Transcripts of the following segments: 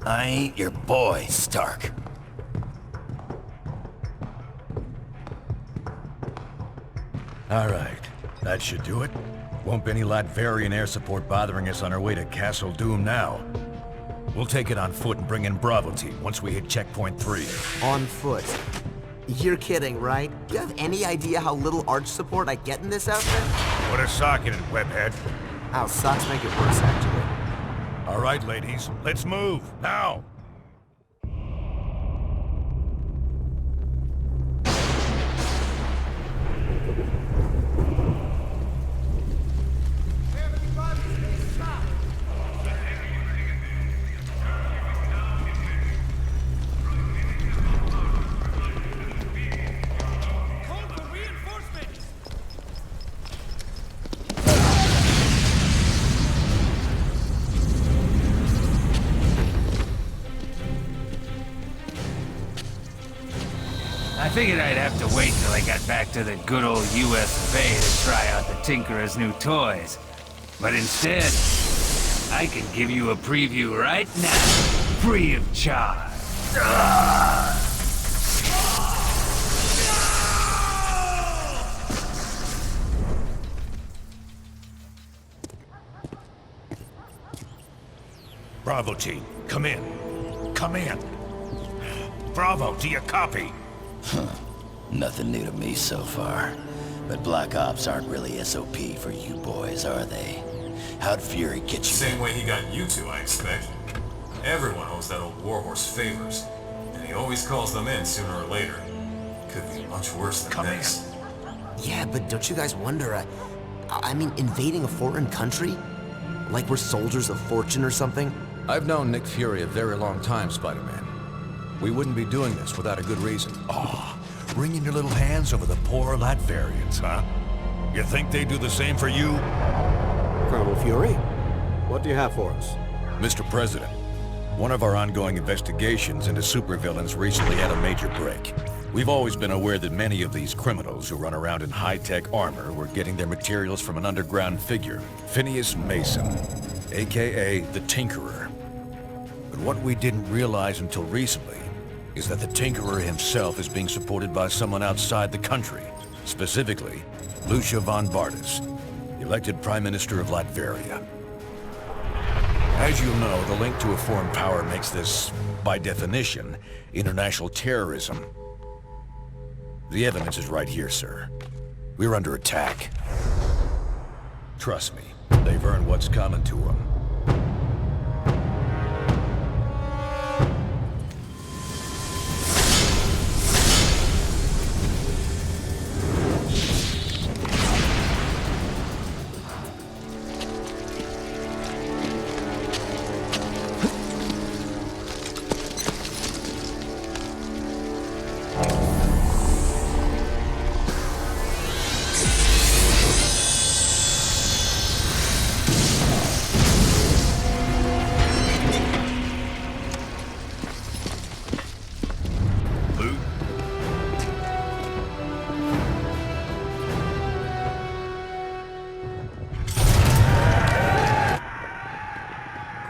I ain't your boy, Stark. Alright, that should do it. Won't be any Latverian air support bothering us on our way to Castle Doom now. We'll take it on foot and bring in Bravo team once we hit checkpoint 3. On foot? You're kidding, right? Do you have any idea how little arch support I get in this outfit? Put a sock in it, webhead. Oh, socks make it worse, actually. Alright, ladies, let's move, now! I figured I'd have to wait till I got back to the good old US of A to try out the Tinkerer's new toys. But instead, I can give you a preview right now, free of charge. Bravo team, come in. Come in. Bravo, do you copy? Nothing new to me so far. But Black Ops aren't really SOP for you boys, are they? How'd Fury get you? Same way he got you two, I expect. Everyone owes that old warhorse favors, and he always calls them in sooner or later. Could be much worse than this. Yeah, but don't you guys wonder, I mean, invading a foreign country? Like we're soldiers of fortune or something? I've known Nick Fury a very long time, Spider-Man. We wouldn't be doing this without a good reason. Oh, wringing your little hands over the poor Latverians, huh? You think they do the same for you? Colonel Fury, what do you have for us? Mr. President, one of our ongoing investigations into supervillains recently had a major break. We've always been aware that many of these criminals who run around in high-tech armor were getting their materials from an underground figure, Phineas Mason, aka the Tinkerer. But what we didn't realize until recently is that the Tinkerer himself is being supported by someone outside the country, specifically Lucia von Bardas, elected Prime Minister of Latveria. As you know, the link to a foreign power makes this, by definition, international terrorism. The evidence is right here, sir. We're under attack. Trust me, they've earned what's coming to them.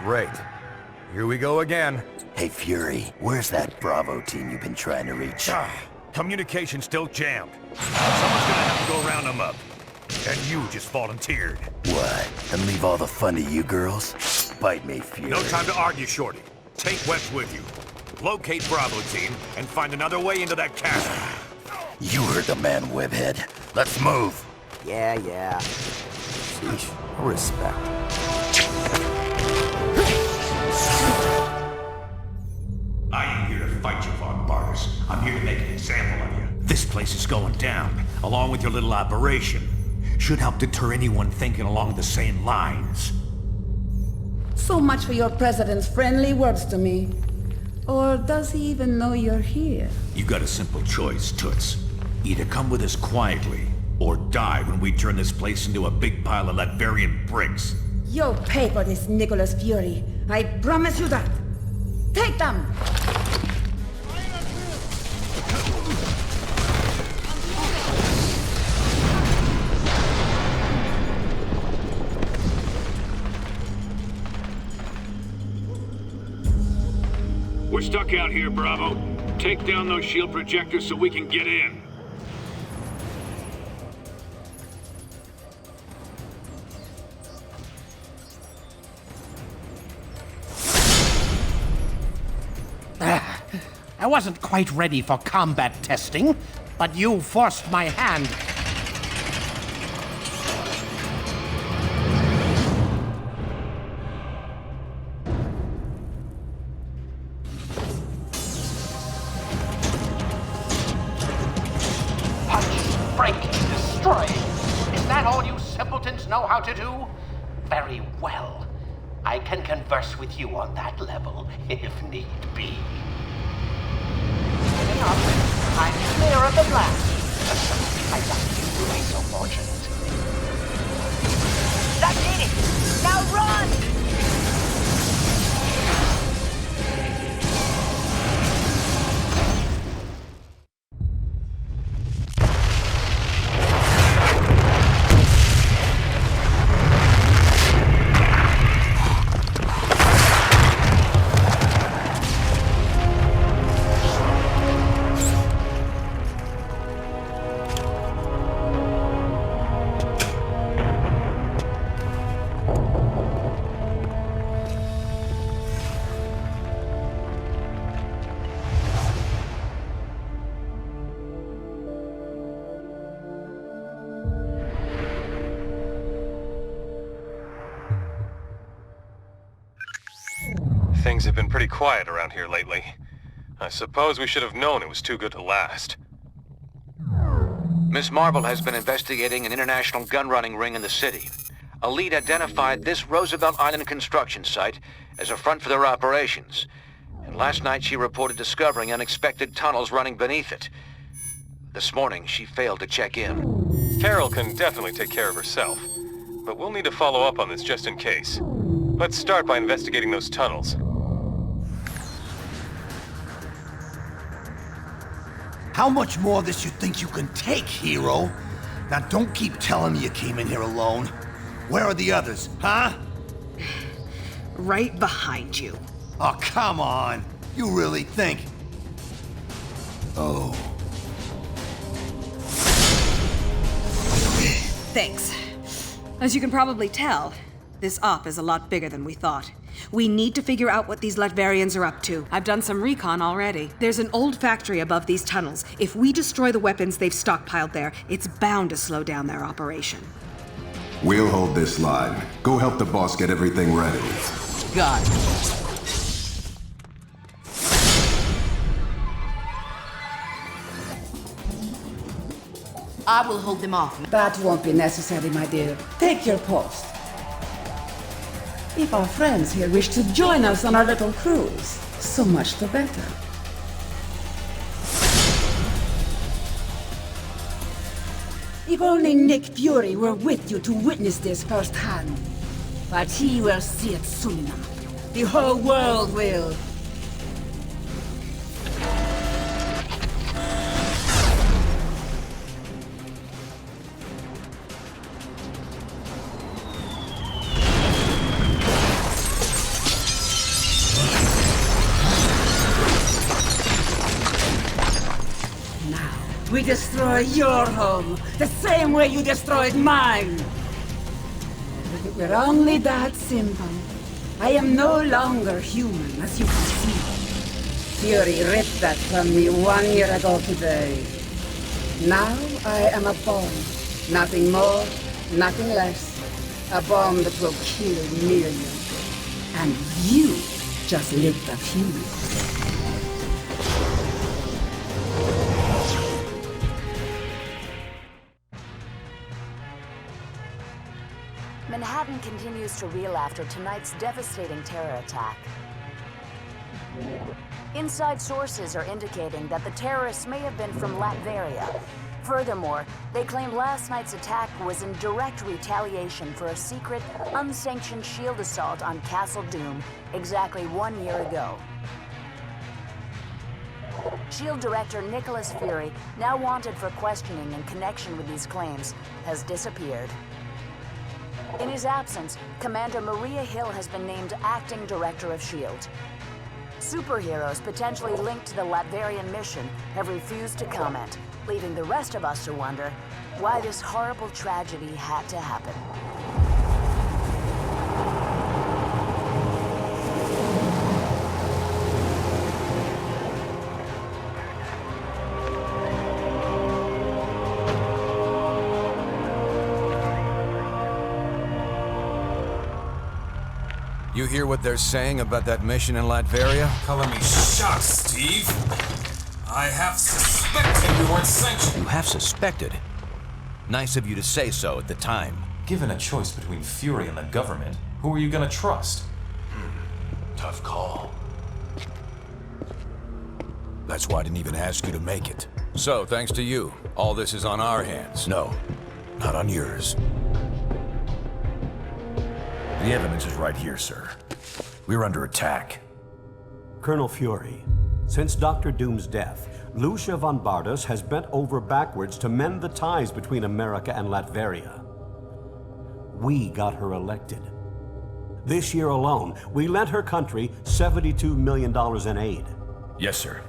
Great. Here we go again. Hey, Fury, where's that Bravo team you've been trying to reach? Communication's still jammed. Someone's gonna have to go round them up. And you just volunteered. What? And leave all the fun to you girls? Bite me, Fury. No time to argue, Shorty. Take Webs with you. Locate Bravo team and find another way into that castle. You heard the man, Webhead. Let's move. Yeah. Sheesh, no respect. I ain't here to fight you, Von Bardas. I'm here to make an example of you. This place is going down, along with your little operation. Should help deter anyone thinking along the same lines. So much for your president's friendly words to me. Or does he even know you're here? You got a simple choice, Toots. Either come with us quietly, or die when we turn this place into a big pile of Latverian bricks. You'll pay for this, Nicholas Fury. I promise you that. Take them! stuck out here, Bravo. Take down those shield projectors so we can get in. I wasn't quite ready for combat testing, but you forced my hand. Punch, break, destroy. Is that all you simpletons know how to do? Very well. I can converse with you on that level, if need be. I'm clear of the blast. I doubt you will be so fortunate. That's it! Now run! Things have been pretty quiet around here lately. I suppose we should have known it was too good to last. Miss Marvel has been investigating an international gun-running ring in the city. A lead identified this Roosevelt Island construction site as a front for their operations. And last night she reported discovering unexpected tunnels running beneath it. This morning, she failed to check in. Carol can definitely take care of herself, but we'll need to follow up on this just in case. Let's start by investigating those tunnels. How much more of this you think you can take, hero? Now don't keep telling me you came in here alone. Where are the others, huh? Right behind you. Oh, come on. You really think... Oh. Thanks. As you can probably tell, this op is a lot bigger than we thought. We need to figure out what these Latvarians are up to. I've done some recon already. There's an old factory above these tunnels. If we destroy the weapons they've stockpiled there, it's bound to slow down their operation. We'll hold this line. Go help the boss get everything ready. Got it. I will hold them off. That won't be necessary, my dear. Take your post. If our friends here wish to join us on our little cruise, so much the better. If only Nick Fury were with you to witness this firsthand. But he will see it soon enough. The whole world will. We destroy your home, the same way you destroyed mine. If it were only that simple. I am no longer human, as you can see. Fury ripped that from me 1 year ago today. Now I am a bomb. Nothing more, nothing less. A bomb that will kill millions. And you just lit the fuse. Manhattan continues to reel after tonight's devastating terror attack. Inside sources are indicating that the terrorists may have been from Latveria. Furthermore, they claim last night's attack was in direct retaliation for a secret, unsanctioned shield assault on Castle Doom exactly 1 year ago. SHIELD Director Nicholas Fury, now wanted for questioning in connection with these claims, has disappeared. In his absence, Commander Maria Hill has been named Acting Director of SHIELD. Superheroes potentially linked to the Latverian mission have refused to comment, leaving the rest of us to wonder why this horrible tragedy had to happen. You hear what they're saying about that mission in Latveria? Calling me shocked, Steve. I have suspected you weren't sanctioned. You have suspected? Nice of you to say so at the time. Given a choice between Fury and the government, who are you gonna trust? Tough call. That's why I didn't even ask you to make it. So, thanks to you, all this is on our hands. No, not on yours. The evidence is right here, sir. We're under attack. Colonel Fury, since Dr. Doom's death, Lucia von Bardas has bent over backwards to mend the ties between America and Latveria. We got her elected. This year alone, we lent her country $72 million in aid. Yes, sir.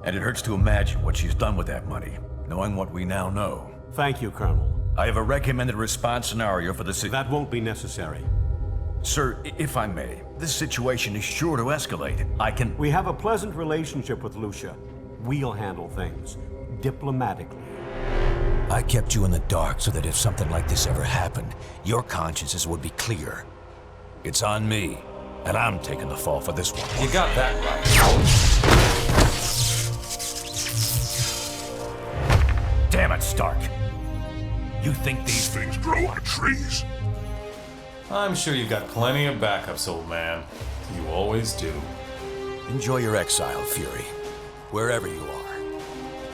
And it hurts to imagine what she's done with that money, knowing what we now know. Thank you, Colonel. I have a recommended response scenario for the That won't be necessary. Sir, if I may, this situation is sure to escalate. We have a pleasant relationship with Lucia. We'll handle things diplomatically. I kept you in the dark so that if something like this ever happened, your consciences would be clear. It's on me, and I'm taking the fall for this one. You got that right. Damn it, Stark. You think these things grow on trees? I'm sure you've got plenty of backups, old man. You always do. Enjoy your exile, Fury. Wherever you are.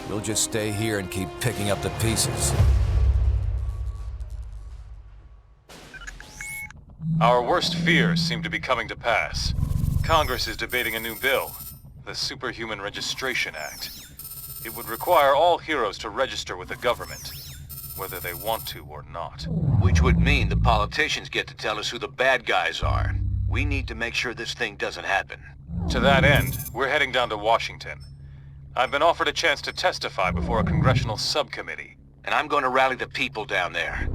We'll just stay here and keep picking up the pieces. Our worst fears seem to be coming to pass. Congress is debating a new bill, the Superhuman Registration Act. It would require all heroes to register with the government, whether they want to or not. Which would mean the politicians get to tell us who the bad guys are. We need to make sure this thing doesn't happen. To that end, we're heading down to Washington. I've been offered a chance to testify before a congressional subcommittee. And I'm going to rally the people down there.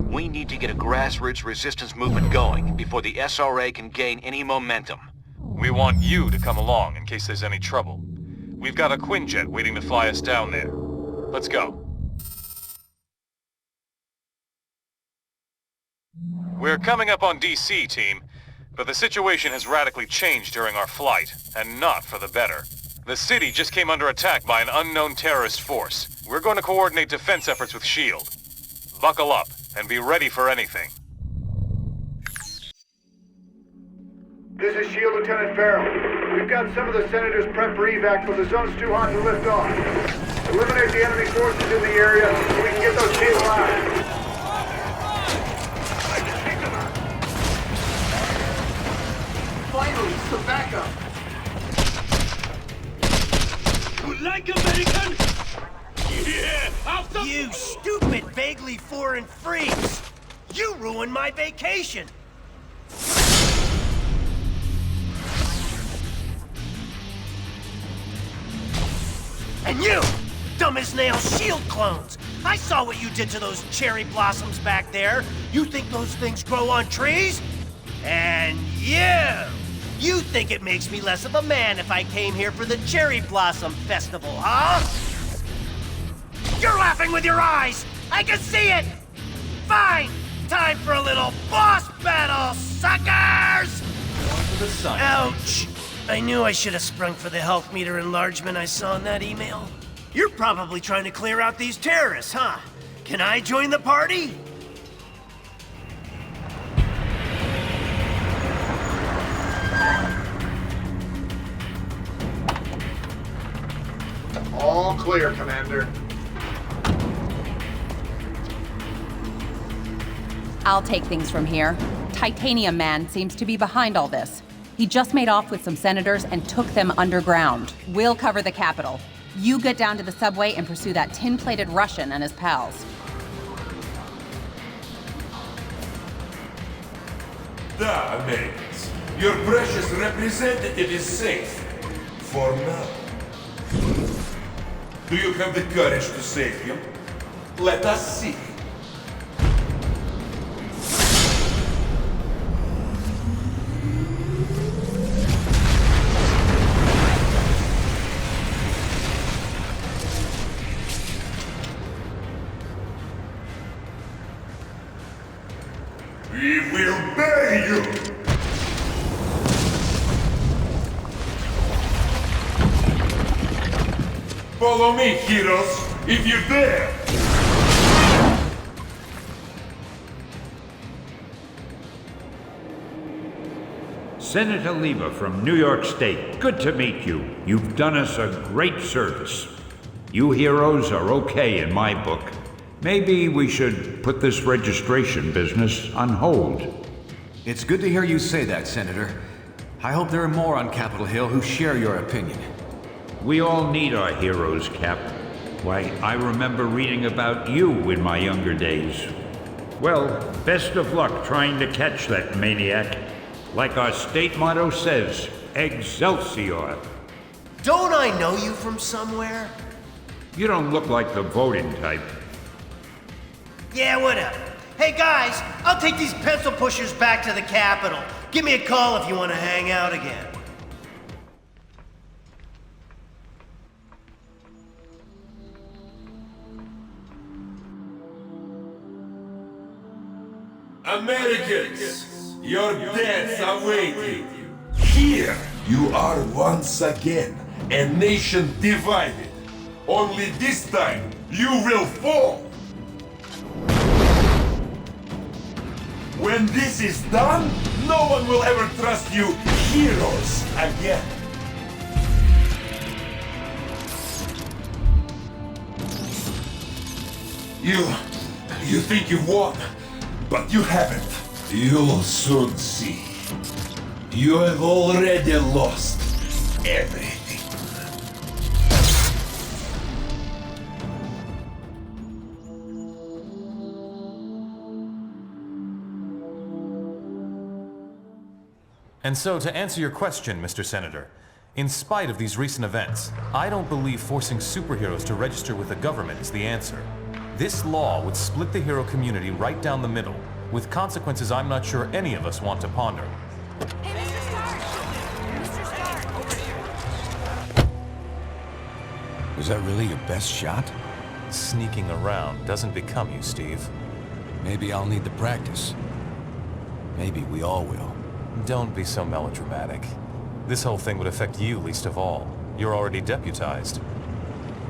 We need to get a grassroots resistance movement going before the SRA can gain any momentum. We want you to come along in case there's any trouble. We've got a Quinjet waiting to fly us down there. Let's go. We're coming up on DC, team, but the situation has radically changed during our flight, and not for the better. The city just came under attack by an unknown terrorist force. We're going to coordinate defense efforts with S.H.I.E.L.D. Buckle up, and be ready for anything. This is S.H.I.E.L.D. Lieutenant Farrell. We've got some of the senators prepped for evac, but the zone's too hot to lift off. Eliminate the enemy forces in the area so we can get those people out. Finally, some backup! You like American? Yeah! You stupid, vaguely foreign freaks! You ruined my vacation! And you, dumb as nails S.H.I.E.L.D. clones! I saw what you did to those cherry blossoms back there! You think those things grow on trees? And you think it makes me less of a man if I came here for the Cherry Blossom Festival, huh? You're laughing with your eyes! I can see it! Fine! Time for a little boss battle, suckers! Ouch! I knew I should have sprung for the health meter enlargement I saw in that email. You're probably trying to clear out these terrorists, huh? Can I join the party? All clear, Commander. I'll take things from here. Titanium Man seems to be behind all this. He just made off with some senators and took them underground. We'll cover the Capitol. You get down to the subway and pursue that tin-plated Russian and his pals. Da, Americans. Your precious representative is safe. For now. Do you have the courage to save him? Let us see. We will bury you! Follow me, heroes, if you dare! Senator Lima from New York State, good to meet you. You've done us a great service. You heroes are okay in my book. Maybe we should put this registration business on hold. It's good to hear you say that, Senator. I hope there are more on Capitol Hill who share your opinion. We all need our heroes, Cap. Why, I remember reading about you in my younger days. Well, best of luck trying to catch that maniac. Like our state motto says, Excelsior. Don't I know you from somewhere? You don't look like the voting type. Yeah, whatever. Hey guys, I'll take these pencil pushers back to the Capitol. Give me a call if you want to hang out again. Americans, your deaths await you. Here you are once again, a nation divided. Only this time, you will fall. When this is done, no one will ever trust you heroes again. You think you've won? But you haven't. You'll soon see. You have already lost everything. And so, to answer your question, Mr. Senator, in spite of these recent events, I don't believe forcing superheroes to register with the government is the answer. This law would split the hero community right down the middle, with consequences I'm not sure any of us want to ponder. Hey, Mr. Stark! Mr. Stark! Was that really your best shot? Sneaking around doesn't become you, Steve. Maybe I'll need the practice. Maybe we all will. Don't be so melodramatic. This whole thing would affect you least of all. You're already deputized.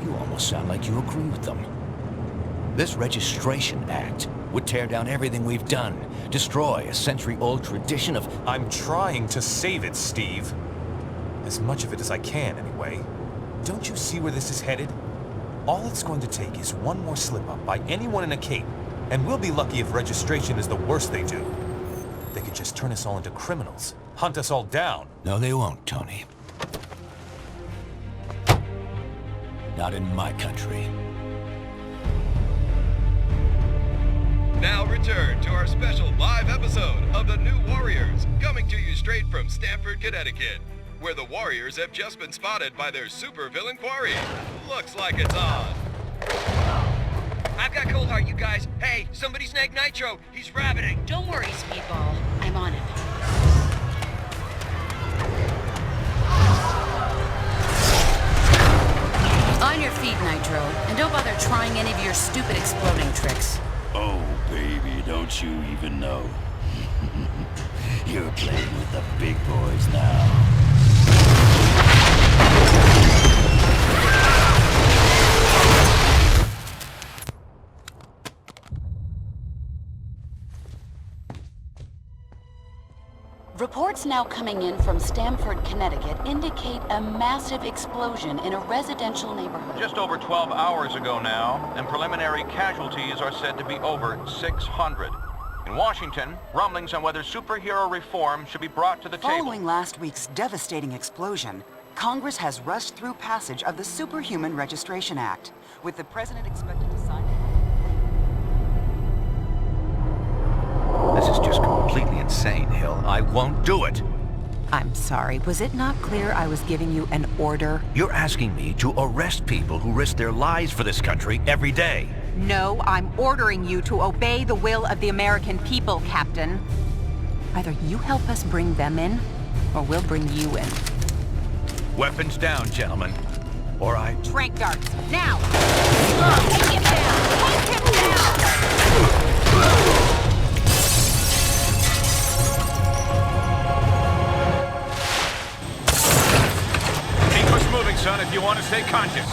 You almost sound like you agree with them. This Registration Act would tear down everything we've done, destroy a century-old tradition of... I'm trying to save it, Steve. As much of it as I can, anyway. Don't you see where this is headed? All it's going to take is one more slip-up by anyone in a cape, and we'll be lucky if registration is the worst they do. They could just turn us all into criminals, hunt us all down. No, they won't, Tony. Not in my country. Now return to our special live episode of The New Warriors, coming to you straight from Stamford, Connecticut, where the Warriors have just been spotted by their supervillain quarry. Looks like it's on. I've got Cold Heart, you guys. Hey, somebody snag Nitro. He's rabbiting. Don't worry, Speedball. I'm on it. On your feet, Nitro. And don't bother trying any of your stupid exploding tricks. Oh, baby, don't you even know? You're playing with the big boys now. Reports now coming in from Stamford, Connecticut indicate a massive explosion in a residential neighborhood. Just over 12 hours ago now, and preliminary casualties are said to be over 600. In Washington, rumblings on whether superhero reform should be brought to the table. Following last week's devastating explosion, Congress has rushed through passage of the Superhuman Registration Act, with the president expected to sign it. This is just completely insane, Hill. I won't do it. I'm sorry, was it not clear I was giving you an order? You're asking me to arrest people who risk their lives for this country every day. No, I'm ordering you to obey the will of the American people, Captain. Either you help us bring them in, or we'll bring you in. Weapons down, gentlemen. Or I... Trank darts, now! Take him down! Take him down! Keep us moving, son, if you want to stay conscious.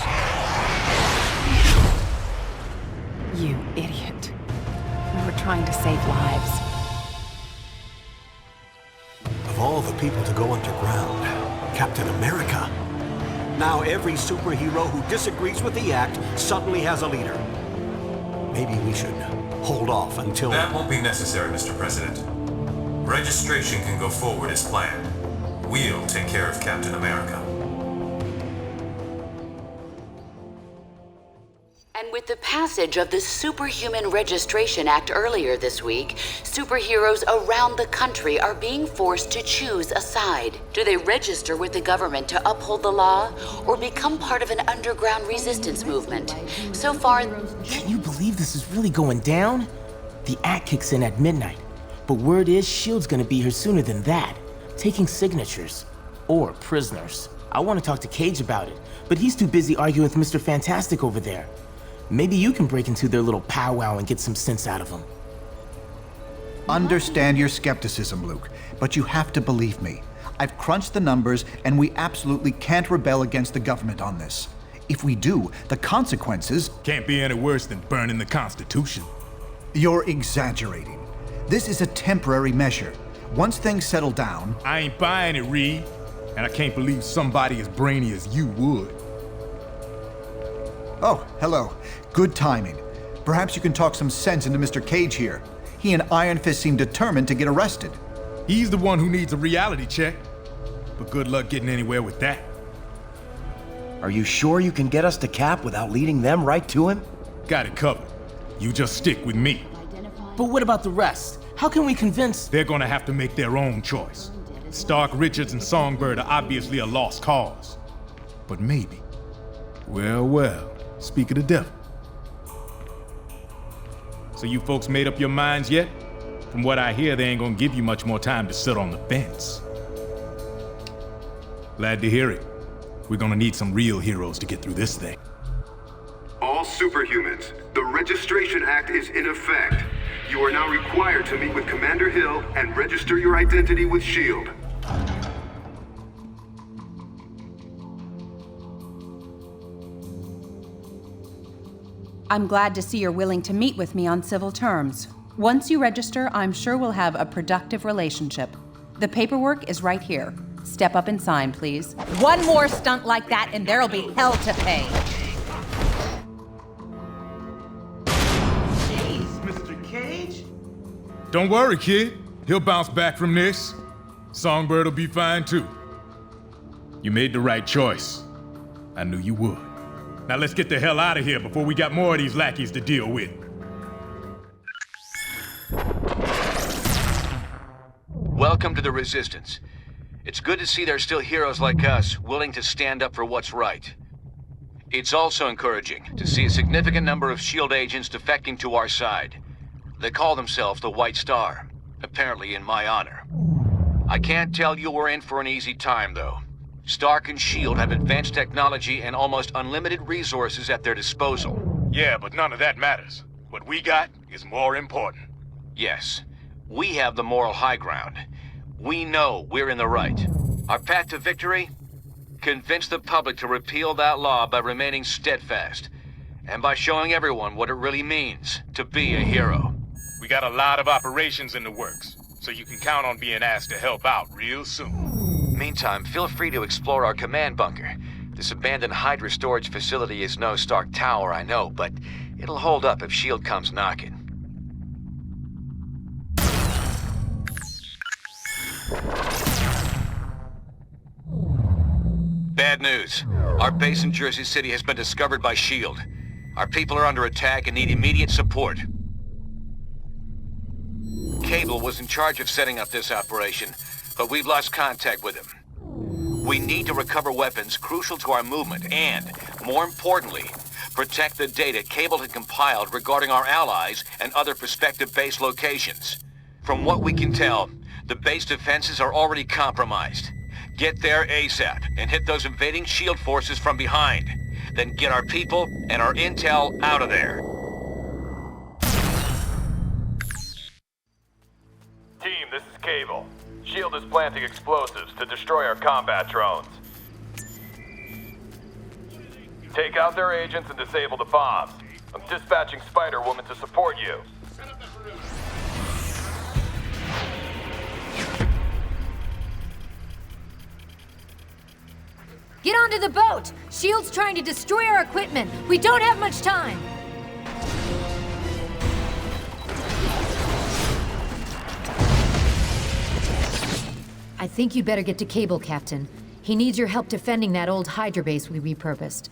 You idiot. We were trying to save lives. Of all the people to go underground, Captain America. Now every superhero who disagrees with the act suddenly has a leader. Maybe we should hold off until... That won't be necessary, Mr. President. Registration can go forward as planned. We'll take care of Captain America. And with the passage of the Superhuman Registration Act earlier this week, superheroes around the country are being forced to choose a side. Do they register with the government to uphold the law, or become part of an underground resistance movement? So far... Can you believe this is really going down? The act kicks in at midnight, but word is S.H.I.E.L.D's gonna be here sooner than that, taking signatures. Or prisoners. I want to talk to Cage about it, but he's too busy arguing with Mr. Fantastic over there. Maybe you can break into their little powwow and get some sense out of them. Understand your skepticism, Luke, but you have to believe me. I've crunched the numbers, and we absolutely can't rebel against the government on this. If we do, the consequences... Can't be any worse than burning the Constitution. You're exaggerating. This is a temporary measure. Once things settle down... I ain't buying it, Reed. And I can't believe somebody as brainy as you would. Oh, hello. Good timing. Perhaps you can talk some sense into Mr. Cage here. He and Iron Fist seem determined to get arrested. He's the one who needs a reality check. But good luck getting anywhere with that. Are you sure you can get us to Cap without leading them right to him? Got it covered. You just stick with me. But what about the rest? How can we convince... They're gonna have to make their own choice. Stark, Richards, and Songbird are obviously a lost cause. But maybe. Well, speak of the devil. So you folks made up your minds yet? From what I hear, they ain't gonna give you much more time to sit on the fence. Glad to hear it. We're gonna need some real heroes to get through this thing. All superhumans, the Registration Act is in effect. You are now required to meet with Commander Hill and register your identity with S.H.I.E.L.D. I'm glad to see you're willing to meet with me on civil terms. Once you register, I'm sure we'll have a productive relationship. The paperwork is right here. Step up and sign, please. One more stunt like that and there'll be hell to pay. Jeez, Mr. Cage? Don't worry, kid. He'll bounce back from this. Songbird will be fine too. You made the right choice. I knew you would. Now let's get the hell out of here before we got more of these lackeys to deal with. Welcome to the Resistance. It's good to see there's still heroes like us willing to stand up for what's right. It's also encouraging to see a significant number of S.H.I.E.L.D. agents defecting to our side. They call themselves the White Star, apparently in my honor. I can't tell you we're in for an easy time, though. Stark and S.H.I.E.L.D. have advanced technology and almost unlimited resources at their disposal. Yeah, but none of that matters. What we got is more important. Yes, we have the moral high ground. We know we're in the right. Our path to victory? Convince the public to repeal that law by remaining steadfast, and by showing everyone what it really means to be a hero. We got a lot of operations in the works, so you can count on being asked to help out real soon. Meantime, feel free to explore our command bunker. This abandoned Hydra storage facility is no Stark Tower, I know, but it'll hold up if S.H.I.E.L.D. comes knocking. Bad news. Our base in Jersey City has been discovered by S.H.I.E.L.D. Our people are under attack and need immediate support. Cable was in charge of setting up this operation, but we've lost contact with him. We need to recover weapons crucial to our movement and, more importantly, protect the data Cable had compiled regarding our allies and other prospective base locations. From what we can tell, the base defenses are already compromised. Get there ASAP and hit those invading SHIELD forces from behind. Then get our people and our intel out of there. Team, this is Cable. SHIELD is planting explosives to destroy our combat drones. Take out their agents and disable the bombs. I'm dispatching Spider-Woman to support you. Get onto the boat! SHIELD's trying to destroy our equipment. We don't have much time. I think you'd better get to Cable, Captain. He needs your help defending that old Hydra base we repurposed.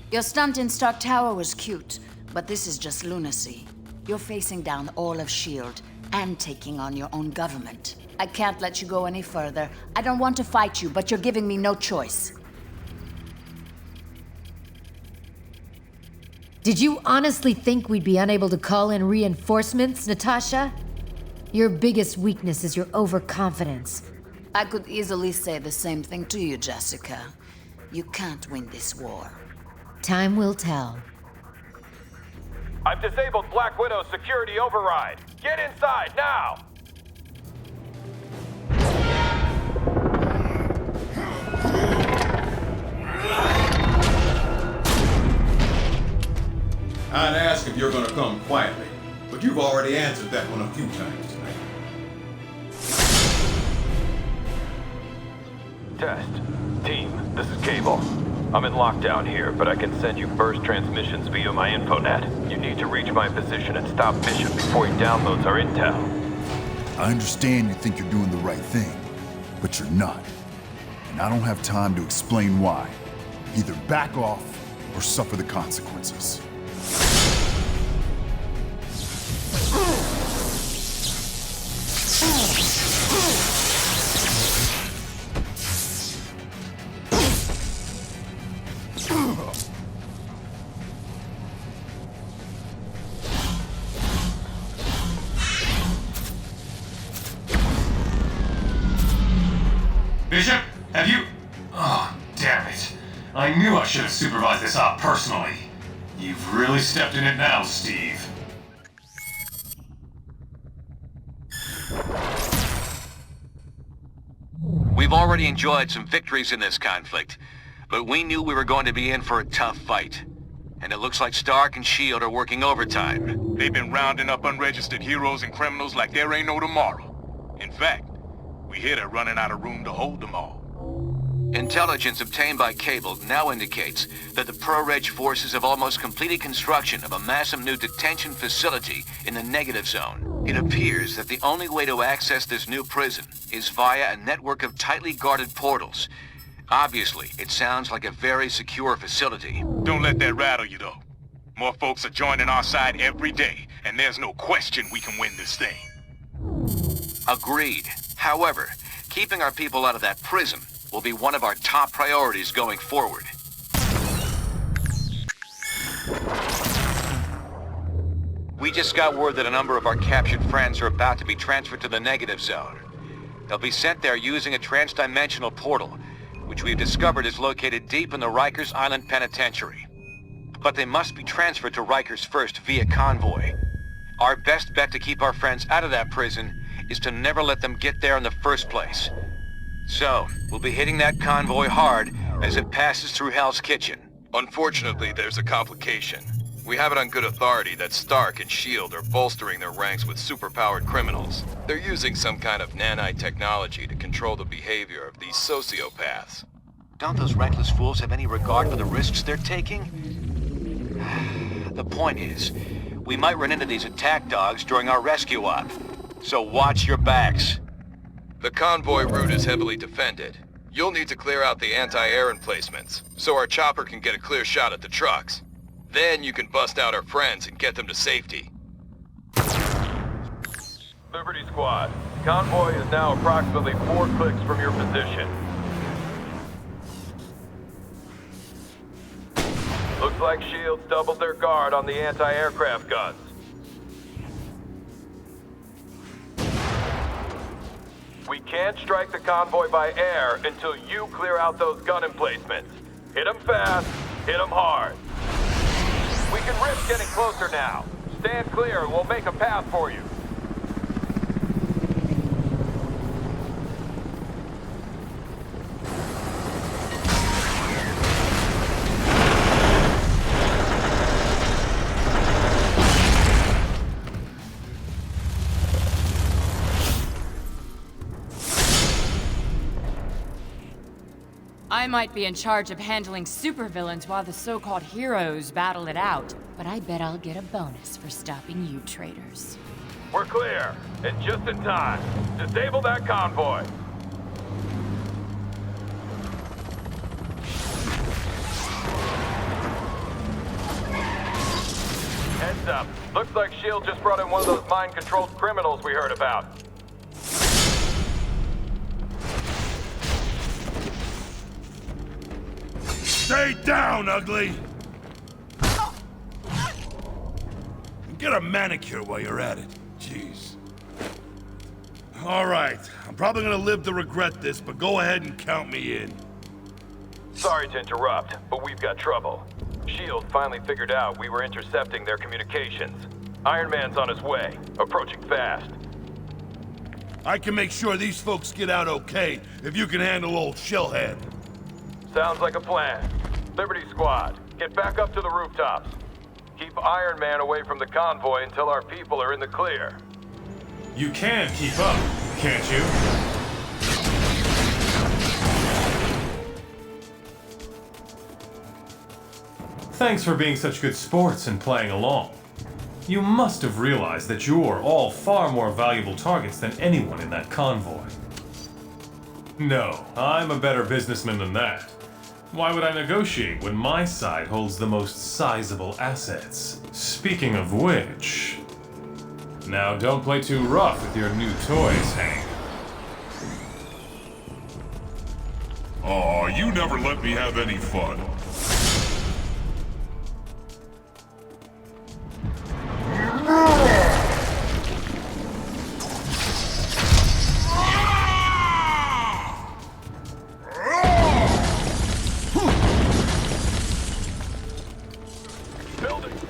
Your stunt in Stark Tower was cute, but this is just lunacy. You're facing down all of S.H.I.E.L.D. and taking on your own government. I can't let you go any further. I don't want to fight you, but you're giving me no choice. Did you honestly think we'd be unable to call in reinforcements, Natasha? Your biggest weakness is your overconfidence. I could easily say the same thing to you, Jessica. You can't win this war. Time will tell. I've disabled Black Widow's security override. Get inside now! I'd ask if you're gonna come quietly, but you've already answered that one a few times tonight. Test. Team, this is Cable. I'm in lockdown here, but I can send you burst transmissions via my infonet. You need to reach my position and stop Bishop before he downloads our intel. I understand you think you're doing the right thing, but you're not. And I don't have time to explain why. Either back off or suffer the consequences. Bishop, have you... Oh, damn it. I knew I should have supervised this op personally. You've really stepped in it now, Steve. We've already enjoyed some victories in this conflict, but we knew we were going to be in for a tough fight. And it looks like Stark and S.H.I.E.L.D. are working overtime. They've been rounding up unregistered heroes and criminals like there ain't no tomorrow. In fact, we hear they're running out of room to hold them all. Intelligence obtained by Cable now indicates that the Pro-Reg forces have almost completed construction of a massive new detention facility in the negative zone. It appears that the only way to access this new prison is via a network of tightly guarded portals. Obviously, it sounds like a very secure facility. Don't let that rattle you, though. More folks are joining our side every day, and there's no question we can win this thing. Agreed. However, keeping our people out of that prison will be one of our top priorities going forward. We just got word that a number of our captured friends are about to be transferred to the negative zone. They'll be sent there using a trans-dimensional portal, which we've discovered is located deep in the Rikers Island Penitentiary. But they must be transferred to Rikers first via convoy. Our best bet to keep our friends out of that prison is to never let them get there in the first place. So, we'll be hitting that convoy hard as it passes through Hell's Kitchen. Unfortunately, there's a complication. We have it on good authority that Stark and S.H.I.E.L.D. are bolstering their ranks with superpowered criminals. They're using some kind of nanite technology to control the behavior of these sociopaths. Don't those reckless fools have any regard for the risks they're taking? The point is, we might run into these attack dogs during our rescue op. So watch your backs. The convoy route is heavily defended. You'll need to clear out the anti-air emplacements, so our chopper can get a clear shot at the trucks. Then you can bust out our friends and get them to safety. Liberty Squad, convoy is now approximately 4 clicks from your position. Looks like Shields doubled their guard on the anti-aircraft guns. We can't strike the convoy by air until you clear out those gun emplacements. Hit them fast, hit them hard. We can risk getting closer now. Stand clear and we'll make a path for you. I might be in charge of handling supervillains while the so-called heroes battle it out, but I bet I'll get a bonus for stopping you traitors. We're clear, and just in time. Disable that convoy. Heads up. Looks like S.H.I.E.L.D. just brought in one of those mind-controlled criminals we heard about. Stay down, ugly! And get a manicure while you're at it. Jeez. Alright, I'm probably gonna live to regret this, but go ahead and count me in. Sorry to interrupt, but we've got trouble. S.H.I.E.L.D. finally figured out we were intercepting their communications. Iron Man's on his way, approaching fast. I can make sure these folks get out okay if you can handle old Shellhead. Sounds like a plan. Liberty Squad, get back up to the rooftops. Keep Iron Man away from the convoy until our people are in the clear. You can keep up, can't you? Thanks for being such good sports and playing along. You must have realized that you're all far more valuable targets than anyone in that convoy. No, I'm a better businessman than that. Why would I negotiate when my side holds the most sizable assets? Speaking of which... Now don't play too rough with your new toys, Hank. Aw, you never let me have any fun.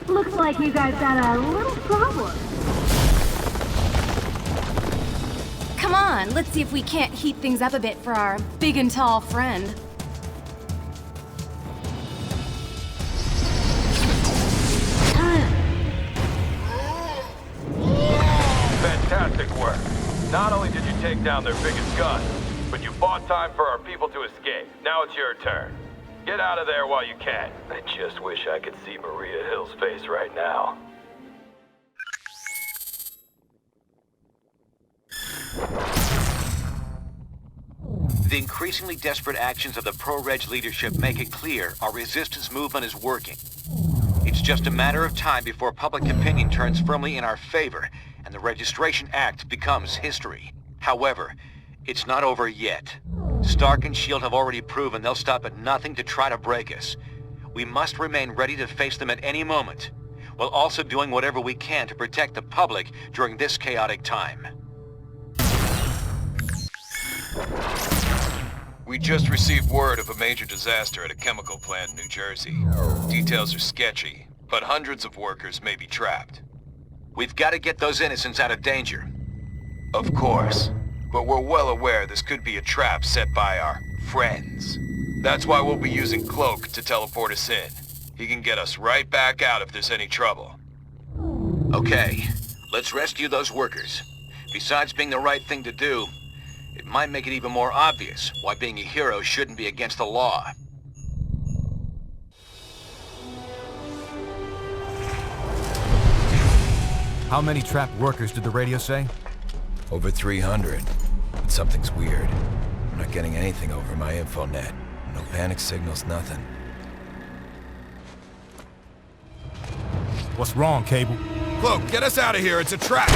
Looks like you guys got a little problem. Come on, let's see if we can't heat things up a bit for our big and tall friend. Fantastic work. Not only did you take down their biggest gun, but you bought time for our people to escape. Now it's your turn. Get out of there while you can. I just wish I could see Maria Hill's face right now. The increasingly desperate actions of the pro-Reg leadership make it clear our resistance movement is working. It's just a matter of time before public opinion turns firmly in our favor and the Registration Act becomes history. However, it's not over yet. Stark and S.H.I.E.L.D. have already proven they'll stop at nothing to try to break us. We must remain ready to face them at any moment, while also doing whatever we can to protect the public during this chaotic time. We just received word of a major disaster at a chemical plant in New Jersey. Details are sketchy, but hundreds of workers may be trapped. We've got to get those innocents out of danger. Of course, but we're well aware this could be a trap set by our friends. That's why we'll be using Cloak to teleport us in. He can get us right back out if there's any trouble. Okay, let's rescue those workers. Besides being the right thing to do, It might make it even more obvious why being a hero shouldn't be against the law. How many trapped workers did the radio say? Over 300. But something's weird. I'm not getting anything over my infonet. No panic signals, nothing. What's wrong, Cable? Cloak, get us out of here. It's a trap.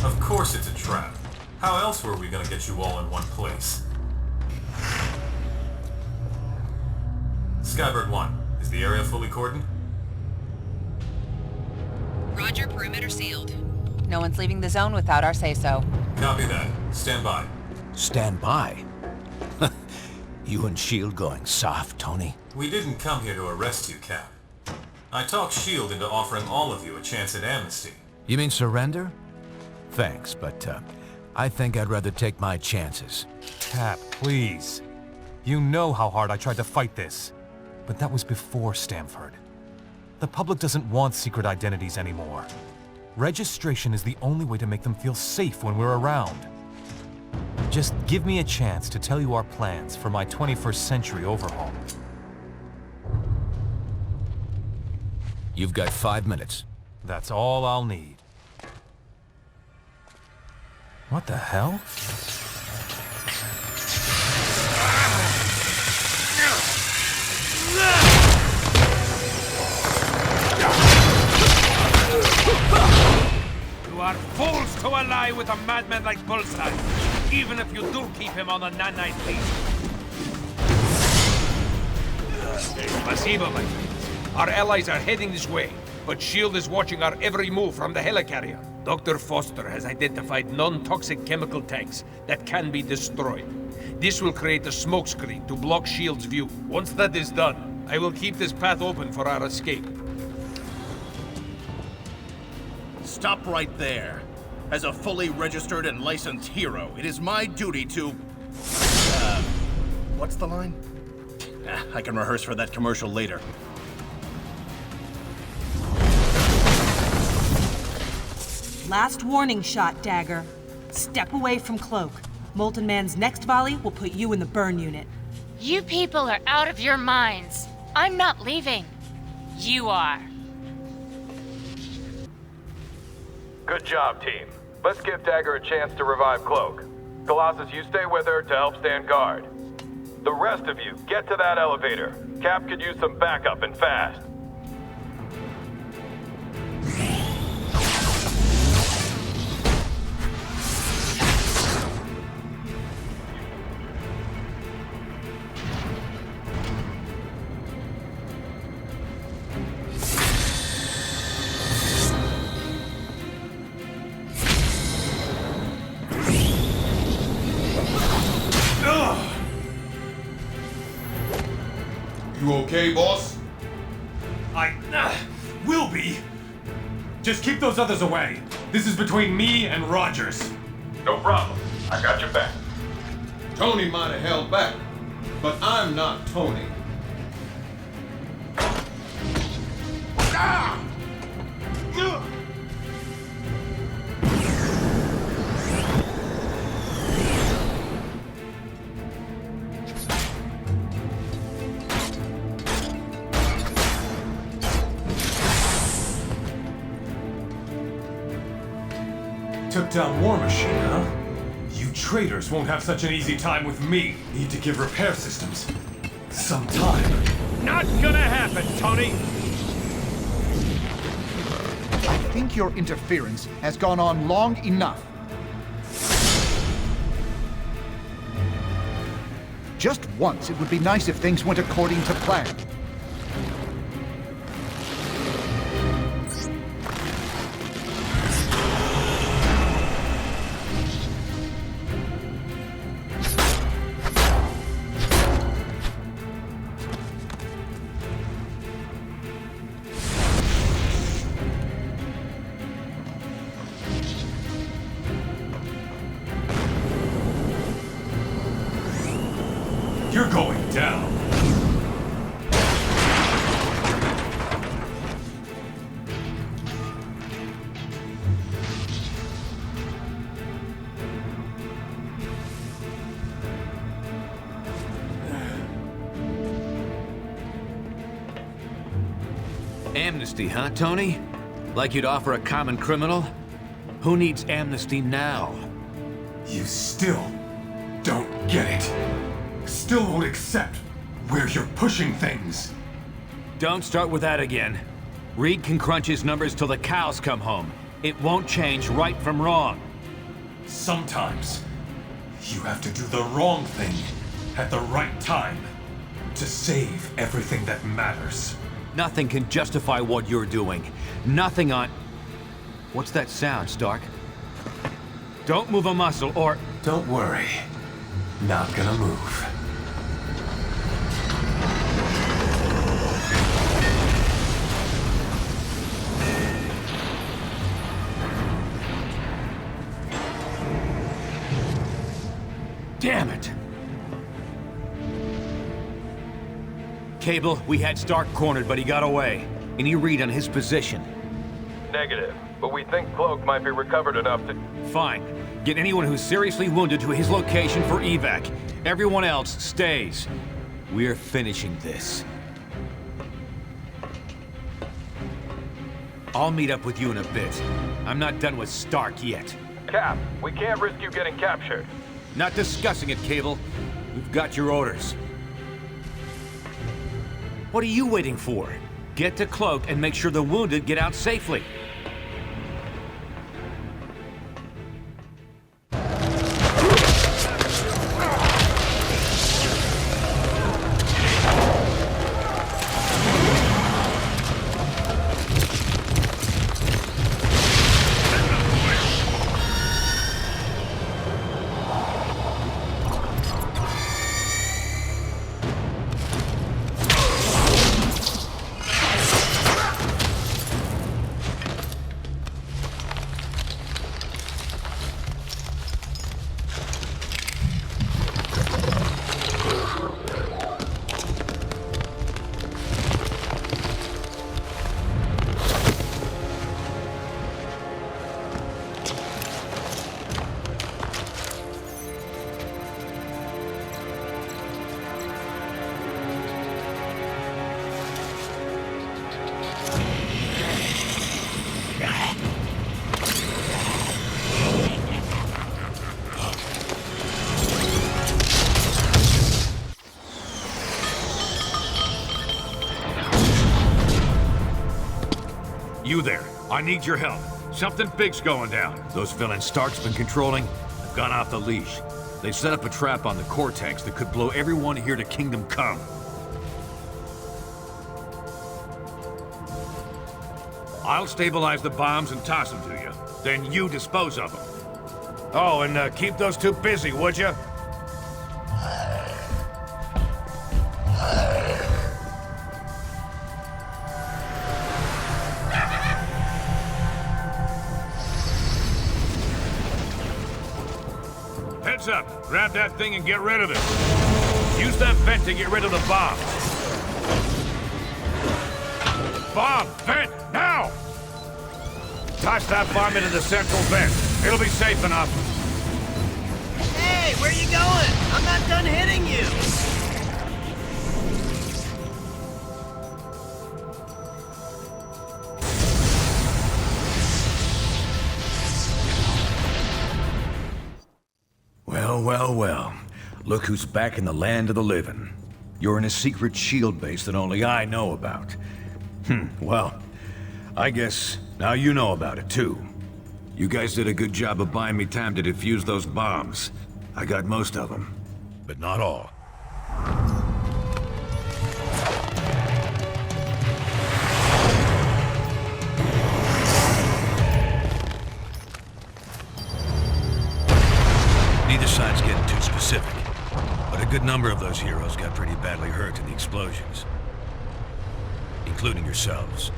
Of course it's a trap. How else were we gonna get you all in one place? Skybird 1, is the area fully cordoned? Roger, perimeter sealed. No one's leaving the zone without our say-so. Copy that. Stand by. Stand by? You and S.H.I.E.L.D. going soft, Tony? We didn't come here to arrest you, Cap. I talked S.H.I.E.L.D. into offering all of you a chance at amnesty. You mean surrender? Thanks, but I think I'd rather take my chances. Cap, please. You know how hard I tried to fight this. But that was before Stamford. The public doesn't want secret identities anymore. Registration is the only way to make them feel safe when we're around. Just give me a chance to tell you our plans for my 21st century overhaul. You've got 5 minutes. That's all I'll need. What the hell? You are fools to ally with a madman like Bullseye, even if you do keep him on the nanite leash. Spasibo, my friends. Our allies are heading this way, but S.H.I.E.L.D. is watching our every move from the helicarrier. Dr. Foster has identified non-toxic chemical tanks that can be destroyed. This will create a smokescreen to block S.H.I.E.L.D.'s view. Once that is done, I will keep this path open for our escape. Stop right there. As a fully registered and licensed hero, it is my duty to... what's the line? I can rehearse for that commercial later. Last warning shot, Dagger. Step away from Cloak. Molten Man's next volley will put you in the burn unit. You people are out of your minds. I'm not leaving. You are. Good job, team. Let's give Dagger a chance to revive Cloak. Colossus, you stay with her to help stand guard. The rest of you, get to that elevator. Cap could use some backup and fast. You okay, boss? I will be. Just keep those others away. This is between me and Rogers. No problem. I got your back. Tony might have held back, but I'm not Tony. Ah! Took down War Machine, huh? You traitors won't have such an easy time with me. Need to give repair systems some time. Not gonna happen, Tony! I think your interference has gone on long enough. Just once, it would be nice if things went according to plan. You're going down. Amnesty, huh, Tony? Like you'd offer a common criminal? Who needs amnesty now? You still don't get it. Still won't accept where you're pushing things. Don't start with that again. Reed can crunch his numbers till the cows come home. It won't change right from wrong. Sometimes, you have to do the wrong thing at the right time to save everything that matters. Nothing can justify what you're doing. Nothing on... What's that sound, Stark? Don't move a muscle or... Don't worry. Not gonna move. Damn it! Cable, we had Stark cornered, but he got away. Any read on his position? Negative, but we think Cloak might be recovered enough to... Fine. Get anyone who's seriously wounded to his location for evac. Everyone else stays. We're finishing this. I'll meet up with you in a bit. I'm not done with Stark yet. Cap, we can't risk you getting captured. Not discussing it, Cable. We've got your orders. What are you waiting for? Get to Cloak and make sure the wounded get out safely. You there. I need your help. Something big's going down. Those villains Stark's been controlling have gone off the leash. They've set up a trap on the Cortex that could blow everyone here to Kingdom Come. I'll stabilize the bombs and toss them to you. Then you dispose of them. Oh, and keep those two busy, would you? Heads up! Grab that thing and get rid of it. Use that vent to get rid of the bombs. Bomb! Vent! Now! Toss that bomb into the central vent. It'll be safe enough. Hey, where you going? I'm not done hitting you! Well. Look who's back in the land of the living. You're in a secret shield base that only I know about. Well, I guess now you know about it too. You guys did a good job of buying me time to defuse those bombs. I got most of them. But not all. Neither side's getting too specific, but a good number of those heroes got pretty badly hurt in the explosions. Including yourselves.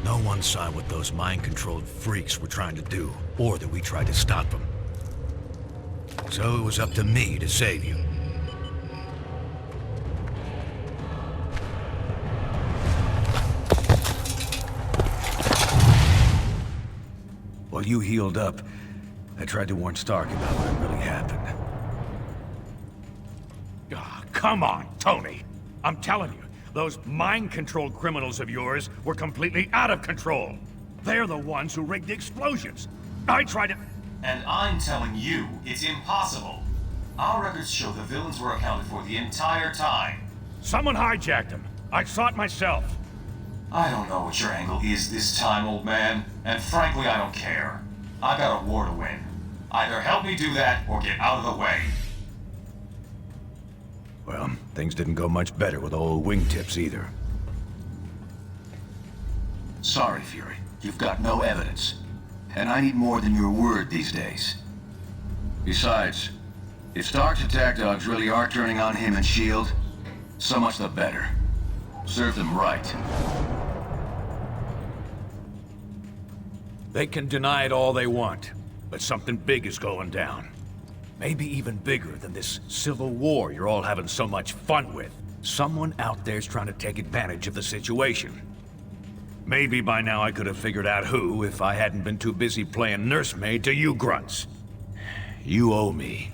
No one saw what those mind-controlled freaks were trying to do, or that we tried to stop them. So it was up to me to save you. While you healed up, I tried to warn Stark about what really happened. Ah, come on, Tony! I'm telling you, those mind-controlled criminals of yours were completely out of control. They're the ones who rigged the explosions. I tried to... And I'm telling you, it's impossible. Our records show the villains were accounted for the entire time. Someone hijacked them. I saw it myself. I don't know what your angle is this time, old man, and frankly, I don't care. I got a war to win. Either help me do that, or get out of the way. Well, things didn't go much better with old wingtips either. Sorry, Fury. You've got no evidence. And I need more than your word these days. Besides, if Stark's attack dogs really are turning on him and S.H.I.E.L.D., so much the better. Serve them right. They can deny it all they want, but something big is going down. Maybe even bigger than this civil war you're all having so much fun with. Someone out there's trying to take advantage of the situation. Maybe by now I could have figured out who if I hadn't been too busy playing nursemaid to you grunts. You owe me.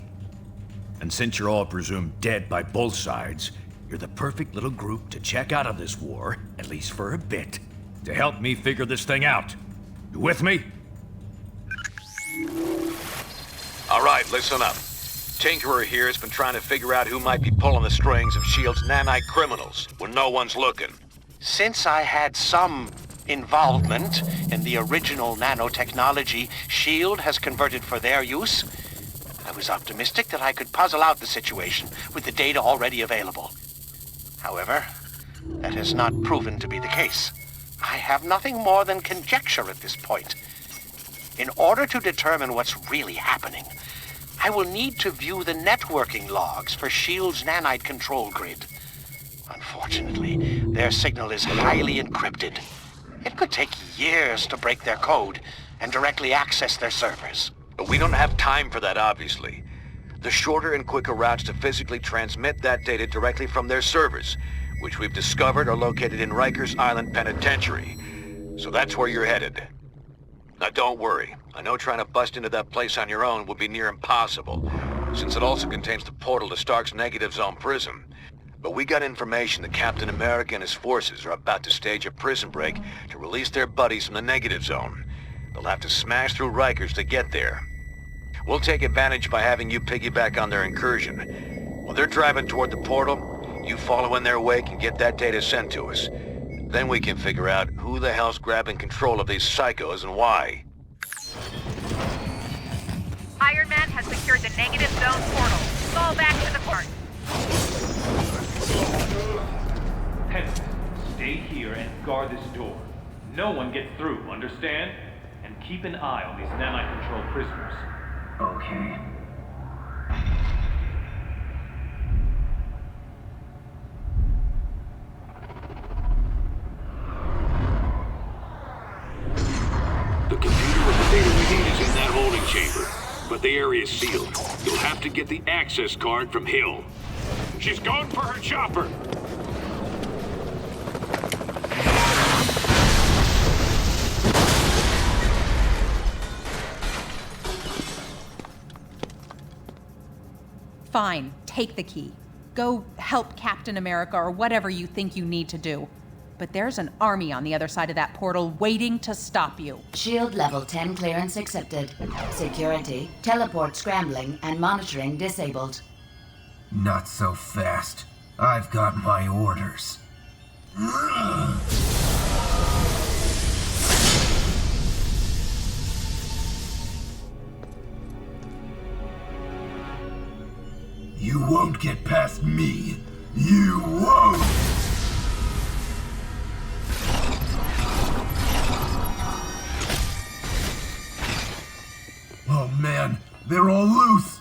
And since you're all presumed dead by both sides, you're the perfect little group to check out of this war, at least for a bit, to help me figure this thing out. You with me? All right, listen up. Tinkerer here has been trying to figure out who might be pulling the strings of S.H.I.E.L.D.'s nanite criminals when no one's looking. Since I had some involvement in the original nanotechnology S.H.I.E.L.D. has converted for their use, I was optimistic that I could puzzle out the situation with the data already available. However, that has not proven to be the case. I have nothing more than conjecture at this point. In order to determine what's really happening, I will need to view the networking logs for S.H.I.E.L.D.'s nanite control grid. Unfortunately, their signal is highly encrypted. It could take years to break their code and directly access their servers. But we don't have time for that, obviously. The shorter and quicker routes to physically transmit that data directly from their servers, which we've discovered are located in Rikers Island Penitentiary. So that's where you're headed. Now don't worry. I know trying to bust into that place on your own will be near impossible, since it also contains the portal to Stark's negative zone prison. But we got information that Captain America and his forces are about to stage a prison break to release their buddies from the negative zone. They'll have to smash through Rikers to get there. We'll take advantage by having you piggyback on their incursion. While they're driving toward the portal, you follow in their wake and get that data sent to us. Then we can figure out who the hell's grabbing control of these psychos and why. Iron Man has secured the negative zone portal. Fall back to the port. Pennant, stay here and guard this door. No one gets through, understand? And keep an eye on these nanite-controlled prisoners. Okay. The computer with the data we need is in that holding chamber, but the area's sealed. You'll have to get the access card from Hill. She's going for her chopper! Fine, take the key. Go help Captain America or whatever you think you need to do. But there's an army on the other side of that portal waiting to stop you. Shield level 10 clearance accepted. Security, teleport scrambling, and monitoring disabled. Not so fast. I've got my orders. You won't get past me. You won't! Oh man, they're all loose!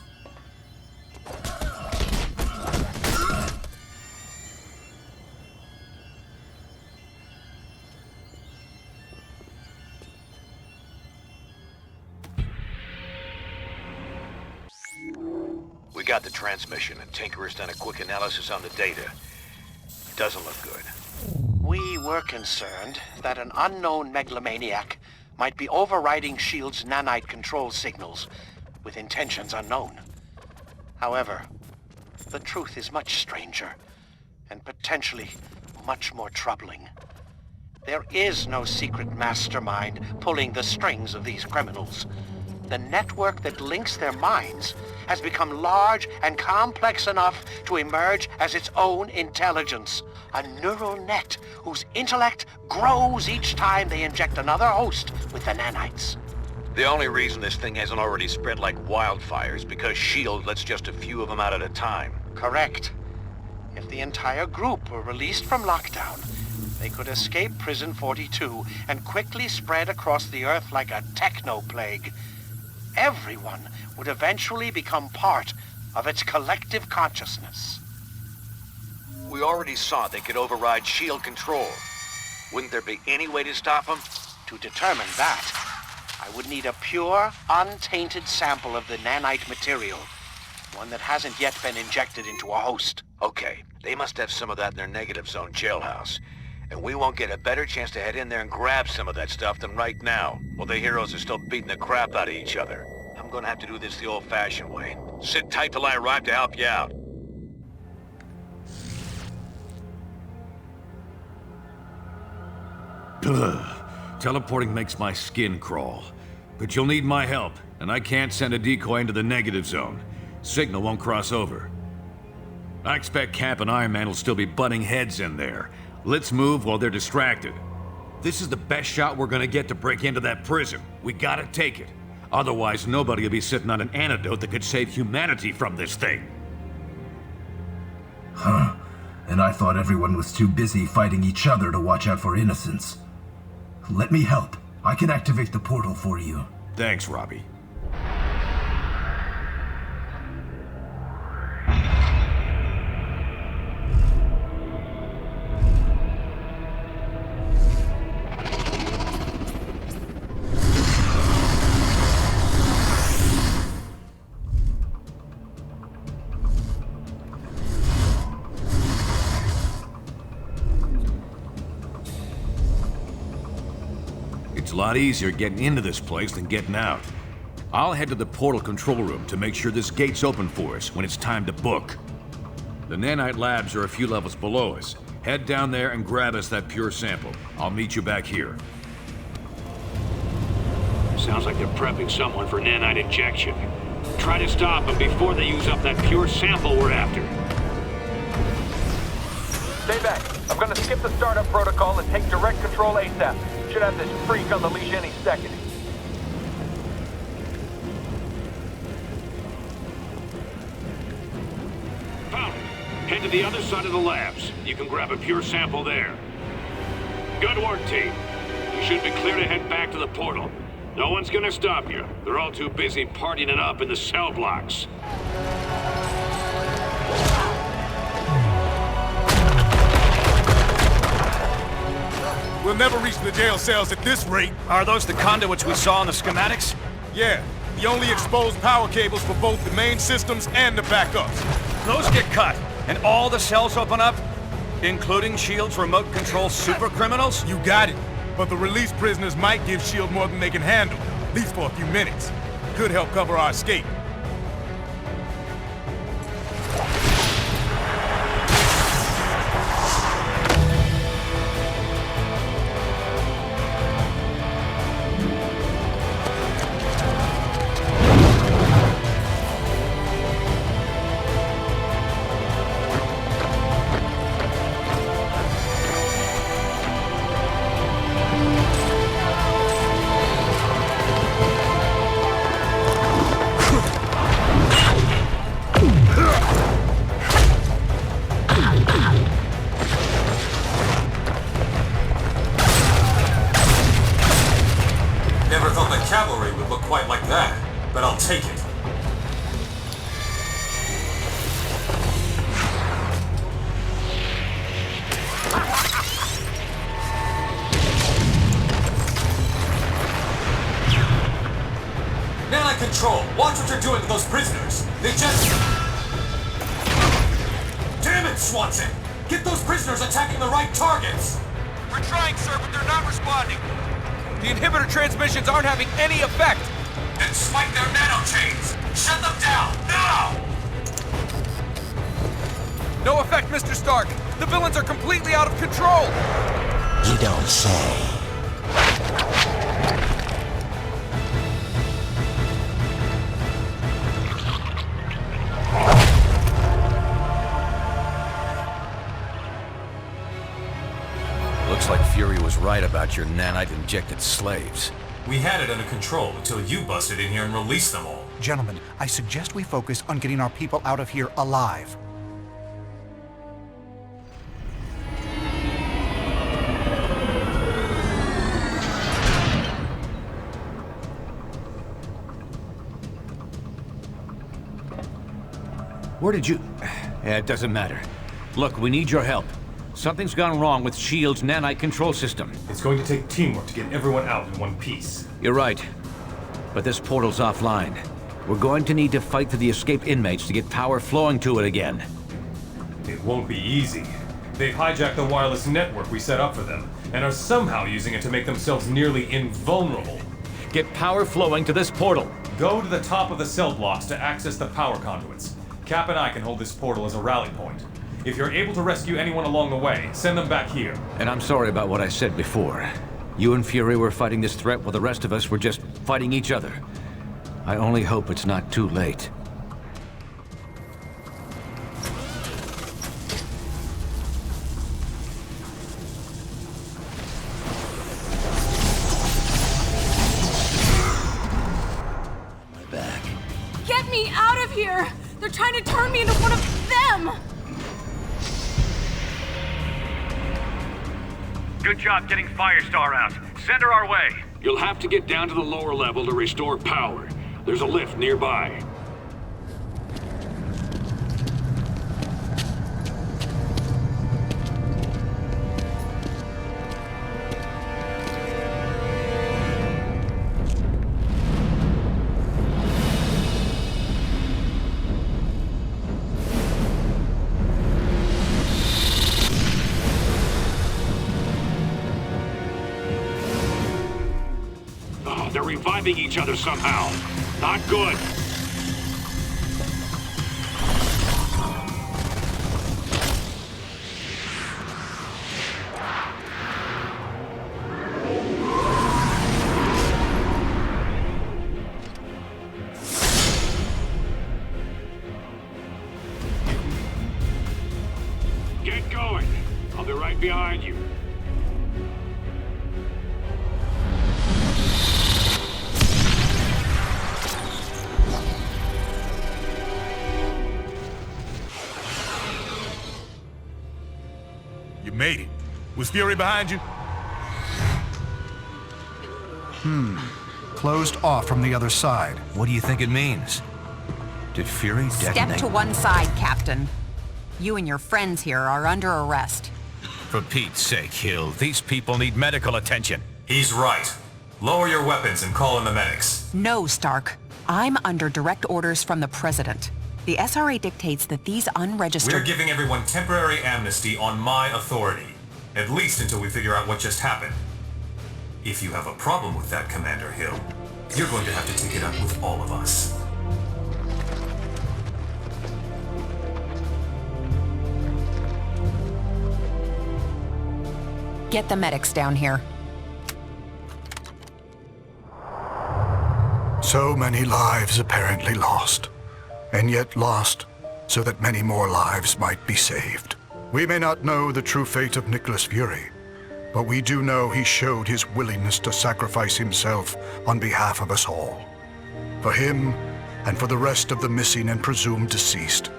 We got the transmission, and Tinkerer's done a quick analysis on the data. It doesn't look good. We were concerned that an unknown megalomaniac might be overriding S.H.I.E.L.D.'s nanite control signals with intentions unknown. However, the truth is much stranger, and potentially much more troubling. There is no secret mastermind pulling the strings of these criminals. The network that links their minds has become large and complex enough to emerge as its own intelligence. A neural net whose intellect grows each time they inject another host with the nanites. The only reason this thing hasn't already spread like wildfire is because S.H.I.E.L.D. lets just a few of them out at a time. Correct. If the entire group were released from lockdown, they could escape Prison 42 and quickly spread across the Earth like a techno-plague. Everyone would eventually become part of its collective consciousness. We already saw they could override S.H.I.E.L.D. control. Wouldn't there be any way to stop them? To determine that, I would need a pure, untainted sample of the nanite material. One that hasn't yet been injected into a host. Okay, they must have some of that in their negative zone jailhouse. And we won't get a better chance to head in there and grab some of that stuff than right now, while the heroes are still beating the crap out of each other. I'm gonna have to do this the old-fashioned way. Sit tight till I arrive to help you out. Ugh. Teleporting makes my skin crawl. But you'll need my help, and I can't send a decoy into the negative zone. Signal won't cross over. I expect Cap and Iron Man will still be butting heads in there. Let's move while they're distracted. This is the best shot we're gonna get to break into that prison. We gotta take it. Otherwise, nobody will be sitting on an antidote that could save humanity from this thing. Huh. And I thought everyone was too busy fighting each other to watch out for innocents. Let me help. I can activate the portal for you. Thanks, Robbie. It's a lot easier getting into this place than getting out. I'll head to the portal control room to make sure this gate's open for us when it's time to book. The nanite labs are a few levels below us. Head down there and grab us that pure sample. I'll meet you back here. Sounds like they're prepping someone for nanite injection. Try to stop them before they use up that pure sample we're after. Stay back. I'm gonna skip the startup protocol and take direct control ASAP. Should have this freak on the leash any second. Found it. Head to the other side of the labs. You can grab a pure sample there. Good work, team. You should be clear to head back to the portal. No one's gonna stop you. They're all too busy partying it up in the cell blocks. We'll never reach the jail cells at this rate. Are those the conduits we saw in the schematics? Yeah, the only exposed power cables for both the main systems and the backups. Those get cut, and all the cells open up? Including S.H.I.E.L.D.'s remote control super criminals? You got it. But the released prisoners might give S.H.I.E.L.D. more than they can handle, at least for a few minutes. Could help cover our escape. Never thought the cavalry would look quite like that, but I'll take it. Nanite Control, watch what you're doing to those prisoners. They just... Damn it, Swanson! Get those prisoners attacking the right targets! We're trying, sir, but they're not responding. The inhibitor transmissions aren't having any effect. Then swipe their nanochains! Shut them down, now! No effect, Mr. Stark. The villains are completely out of control! You don't say. Looks like Fury was right about your nanite-injected slaves. We had it under control until you busted in here and released them all. Gentlemen, I suggest we focus on getting our people out of here alive. Where did you... It doesn't matter. Look, we need your help. Something's gone wrong with S.H.I.E.L.D.'s nanite control system. It's going to take teamwork to get everyone out in one piece. You're right. But this portal's offline. We're going to need to fight through the escaped inmates to get power flowing to it again. It won't be easy. They've hijacked the wireless network we set up for them, and are somehow using it to make themselves nearly invulnerable. Get power flowing to this portal. Go to the top of the cell blocks to access the power conduits. Cap and I can hold this portal as a rally point. If you're able to rescue anyone along the way, send them back here. And I'm sorry about what I said before. You and Fury were fighting this threat while the rest of us were just fighting each other. I only hope it's not too late. Get me out of here! They're trying to turn me into one of them! Good job getting Firestar out. Send her our way. You'll have to get down to the lower level to restore power. There's a lift nearby. They're reviving each other somehow. Not good. Get going. I'll be right behind you. You made it. Was Fury behind you? Closed off from the other side. What do you think it means? Did Fury detonate? Step to one side, Captain. You and your friends here are under arrest. For Pete's sake, Hill, these people need medical attention. He's right. Lower your weapons and call in the medics. No, Stark. I'm under direct orders from the President. The SRA dictates that these unregistered... We're giving everyone temporary amnesty on my authority. At least until we figure out what just happened. If you have a problem with that, Commander Hill, you're going to have to take it up with all of us. Get the medics down here. So many lives apparently lost. And yet lost so that many more lives might be saved. We may not know the true fate of Nicholas Fury, but we do know he showed his willingness to sacrifice himself on behalf of us all. For him, and for the rest of the missing and presumed deceased,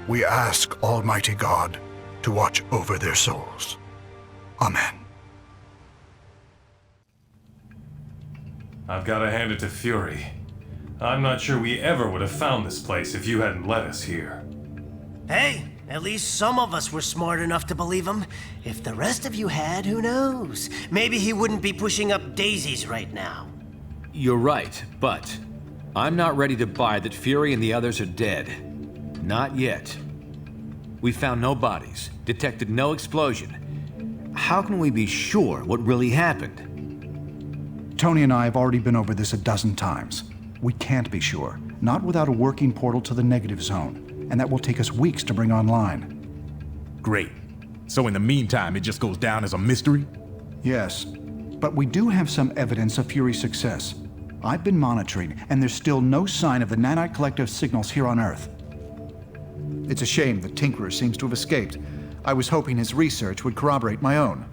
we ask Almighty God to watch over their souls. Amen. I've got to hand it to Fury. I'm not sure we ever would have found this place if you hadn't led us here. Hey, at least some of us were smart enough to believe him. If the rest of you had, who knows? Maybe he wouldn't be pushing up daisies right now. You're right, but I'm not ready to buy that Fury and the others are dead. Not yet. We found no bodies, detected no explosion. How can we be sure what really happened? Tony and I have already been over this a dozen times. We can't be sure, not without a working portal to the negative zone, and that will take us weeks to bring online. Great. So in the meantime, it just goes down as a mystery? Yes, but we do have some evidence of Fury's success. I've been monitoring, and there's still no sign of the Nanite Collective signals here on Earth. It's a shame the Tinkerer seems to have escaped. I was hoping his research would corroborate my own.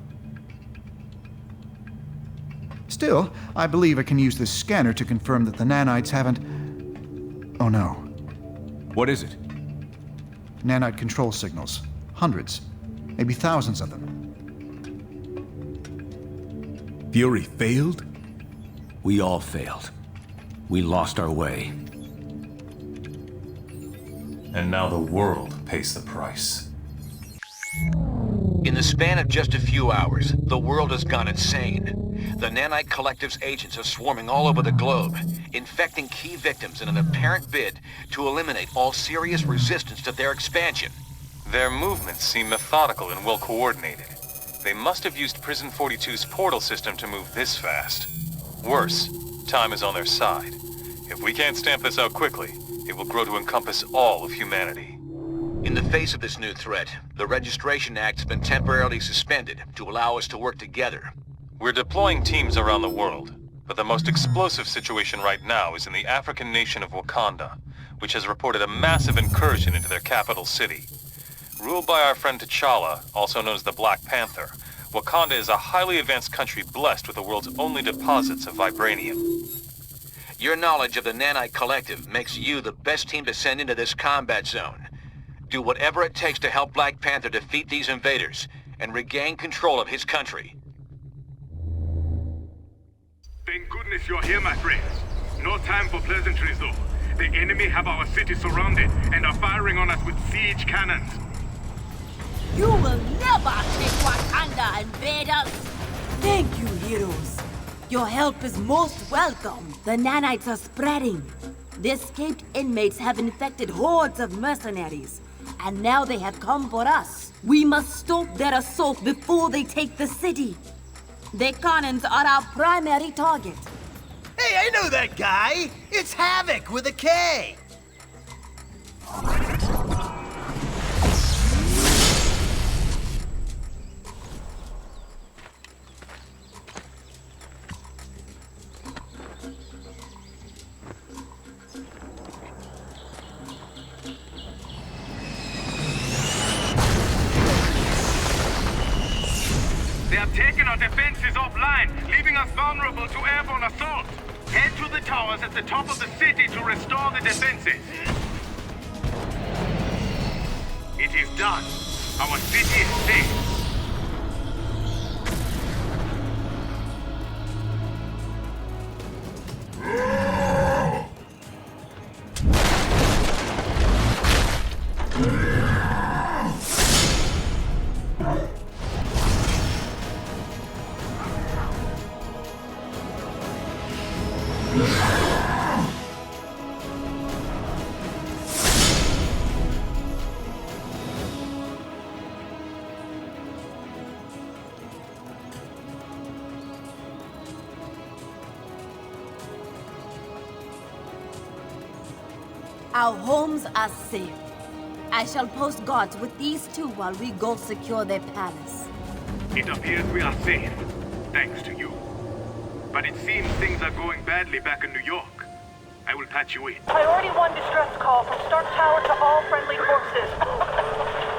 Still, I believe I can use this scanner to confirm that the nanites haven't... Oh no. What is it? Nanite control signals. Hundreds. Maybe thousands of them. Fury failed? We all failed. We lost our way. And now the world pays the price. In the span of just a few hours, the world has gone insane. The Nanite Collective's agents are swarming all over the globe, infecting key victims in an apparent bid to eliminate all serious resistance to their expansion. Their movements seem methodical and well coordinated. They must have used Prison 42's portal system to move this fast. Worse, time is on their side. If we can't stamp this out quickly, it will grow to encompass all of humanity. In the face of this new threat, the Registration Act has been temporarily suspended to allow us to work together. We're deploying teams around the world, but the most explosive situation right now is in the African nation of Wakanda, which has reported a massive incursion into their capital city. Ruled by our friend T'Challa, also known as the Black Panther, Wakanda is a highly advanced country blessed with the world's only deposits of vibranium. Your knowledge of the Nanite Collective makes you the best team to send into this combat zone. Do whatever it takes to help Black Panther defeat these invaders and regain control of his country. Thank goodness you're here, my friends. No time for pleasantries, though. The enemy have our city surrounded and are firing on us with siege cannons. You will never take Wakanda, invaders! Thank you, heroes. Your help is most welcome. The nanites are spreading. The escaped inmates have infected hordes of mercenaries, and now they have come for us. We must stop their assault before they take the city. The cannons are our primary target. Hey, I know that guy! It's Havoc with a K! They have taken our defenses offline, leaving us vulnerable to airborne assault. Head to the towers at the top of the city to restore the defenses. It is done. Our city is safe. Our homes are safe. I shall post guards with these two while we go secure their palace. It appears we are safe, thanks to you. But it seems things are going badly back in New York. I will patch you in. Priority 1 distress call from Stark Tower to all friendly forces.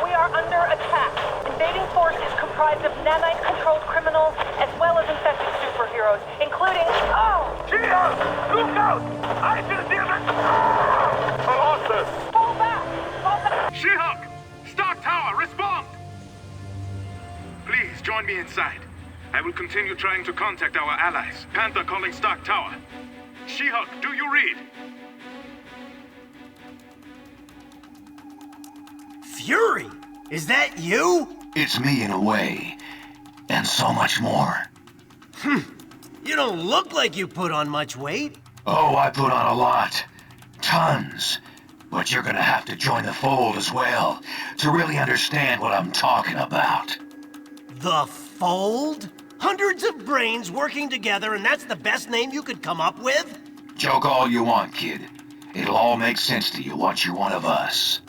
We are under attack. Invading force is comprised of nanite-controlled criminals as well as infected superheroes, including... Oh! Cheers! Look out! I see the Colossus! Fall back! Fall back! She-Hulk! Stark Tower, respond! Please, join me inside. I will continue trying to contact our allies. Panther calling Stark Tower. She-Hulk, do you read? Fury! Is that you? It's me in a way. And so much more. You don't look like you put on much weight. Oh, I put on a lot. Tons. But you're gonna have to join the fold as well to really understand what I'm talking about. The Fold? Hundreds of brains working together, and that's the best name you could come up with? Joke all you want, kid. It'll all make sense to you once you're one of us.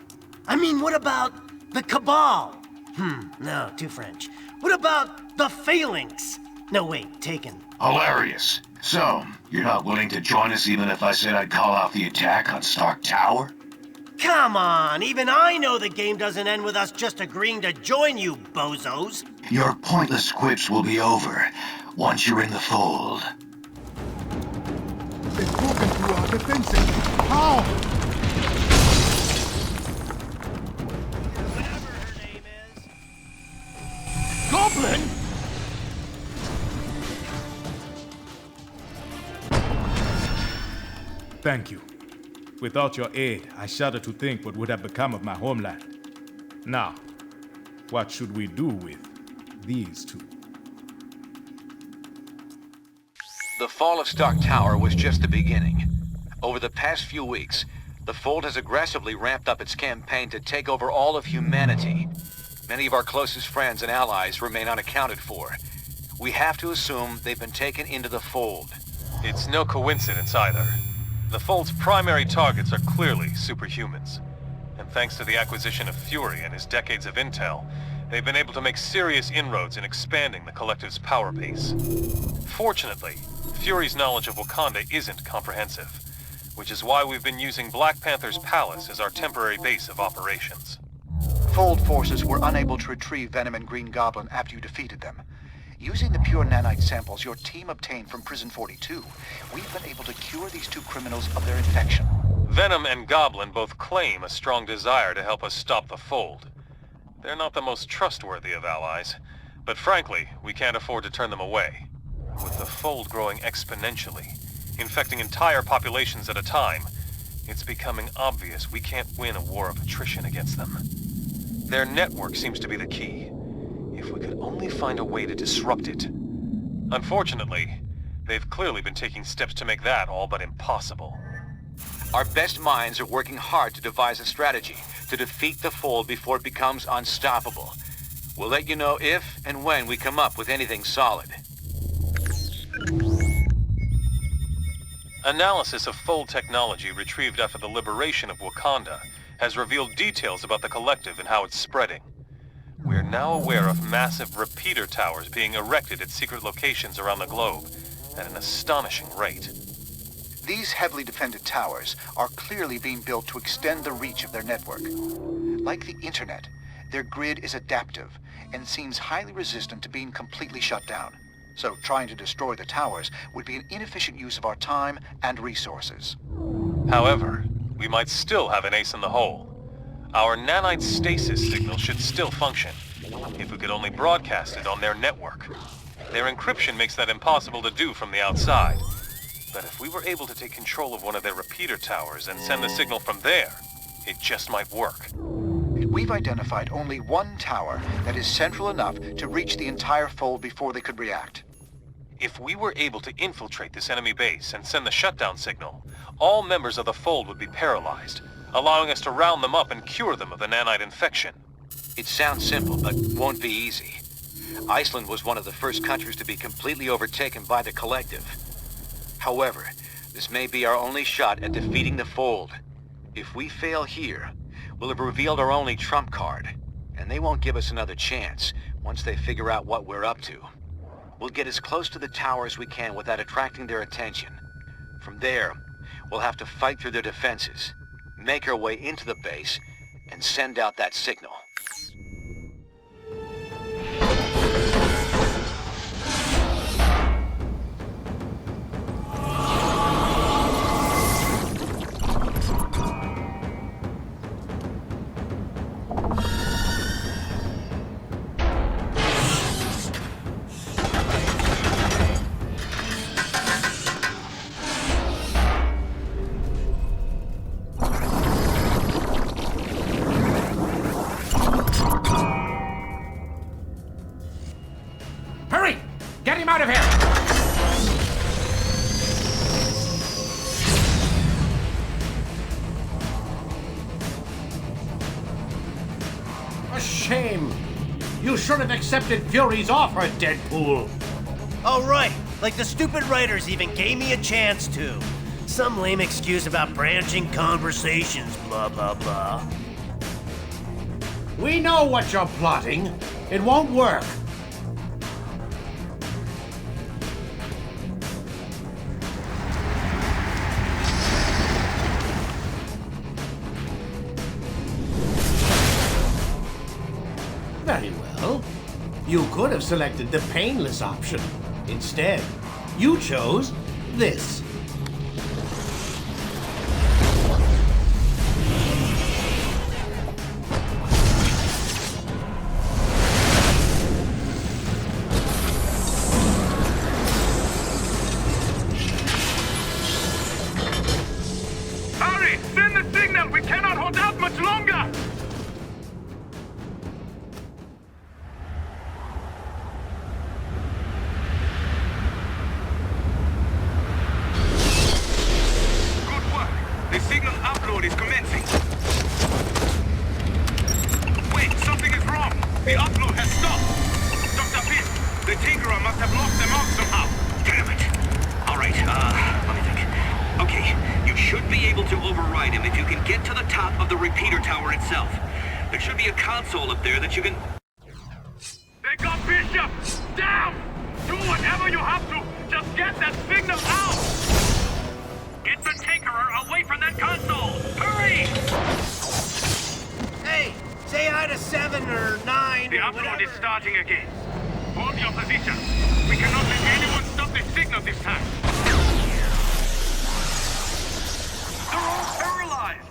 I mean, what about the Cabal? No, too French. What about the Phalanx? No, wait, taken. Hilarious. So, you're not willing to join us even if I said I'd call out the attack on Stark Tower? Come on, even I know the game doesn't end with us just agreeing to join you, bozos. Your pointless quips will be over once you're in the fold. They've broken through our defenses. How? Whatever her name is. Goblin? Thank you. Without your aid, I shudder to think what would have become of my homeland. Now, what should we do with these two? The fall of Stark Tower was just the beginning. Over the past few weeks, the Fold has aggressively ramped up its campaign to take over all of humanity. Many of our closest friends and allies remain unaccounted for. We have to assume they've been taken into the Fold. It's no coincidence either. The Fold's primary targets are clearly superhumans. And thanks to the acquisition of Fury and his decades of intel, they've been able to make serious inroads in expanding the Collective's power base. Fortunately, Fury's knowledge of Wakanda isn't comprehensive, which is why we've been using Black Panther's palace as our temporary base of operations. Fold forces were unable to retrieve Venom and Green Goblin after you defeated them. Using the pure nanite samples your team obtained from Prison 42, we've been able to cure these two criminals of their infection. Venom and Goblin both claim a strong desire to help us stop the Fold. They're not the most trustworthy of allies, but frankly, we can't afford to turn them away. With the Fold growing exponentially, infecting entire populations at a time, it's becoming obvious we can't win a war of attrition against them. Their network seems to be the key. If we could only find a way to disrupt it. Unfortunately, they've clearly been taking steps to make that all but impossible. Our best minds are working hard to devise a strategy to defeat the Fold before it becomes unstoppable. We'll let you know if and when we come up with anything solid. Analysis of Fold technology retrieved after the liberation of Wakanda has revealed details about the Collective and how it's spreading. We're now aware of massive repeater towers being erected at secret locations around the globe at an astonishing rate. These heavily defended towers are clearly being built to extend the reach of their network. Like the internet, their grid is adaptive and seems highly resistant to being completely shut down. So trying to destroy the towers would be an inefficient use of our time and resources. However, we might still have an ace in the hole. Our nanite stasis signal should still function, if we could only broadcast it on their network. Their encryption makes that impossible to do from the outside. But if we were able to take control of one of their repeater towers and send the signal from there, it just might work. We've identified only one tower that is central enough to reach the entire Fold before they could react. If we were able to infiltrate this enemy base and send the shutdown signal, all members of the Fold would be paralyzed, allowing us to round them up and cure them of the nanite infection. It sounds simple, but won't be easy. Iceland was one of the first countries to be completely overtaken by the Collective. However, this may be our only shot at defeating the Fold. If we fail here, we'll have revealed our only trump card, and they won't give us another chance once they figure out what we're up to. We'll get as close to the tower as we can without attracting their attention. From there, we'll have to fight through their defenses, make our way into the base, and send out that signal. Out of here! A shame. You should have accepted Fury's offer, Deadpool. Oh, right. Like the stupid writers even gave me a chance to. Some lame excuse about branching conversations, blah, blah, blah. We know what you're plotting. It won't work. Very well. You could have selected the painless option. Instead, you chose this. Hurry! Send the signal! We cannot hold out much longer! Good work. The signal upload is commencing. Wait, something is wrong. The upload has stopped. Dr. Pitt, the Tinkerer must have lost them out somehow. Damn it. All right, let me think. Okay, you should be able to override him if you can get to the top of the repeater tower itself. There should be a console up there that you can... They got Bishop! Down! Do whatever you have to! Just get that signal out! Get the Tinkerer away from that console! Hurry! Hey, say hi to 7 or 9 The or upload whatever. is starting again. Hold your position. We cannot let anyone stop the signal this time. They're all paralyzed!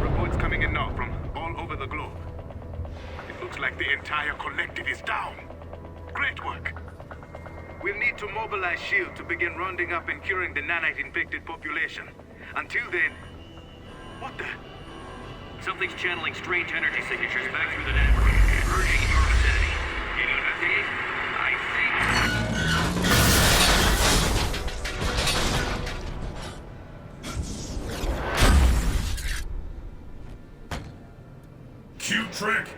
Reports coming in now from all over the globe. It looks like the entire collective is down. Great work. We'll need to mobilize S.H.I.E.L.D. to begin rounding up and curing the nanite-infected population. Until then... What the... Something's channeling strange energy signatures back through the network, urging your vicinity. Can you investigate? I Cute trick,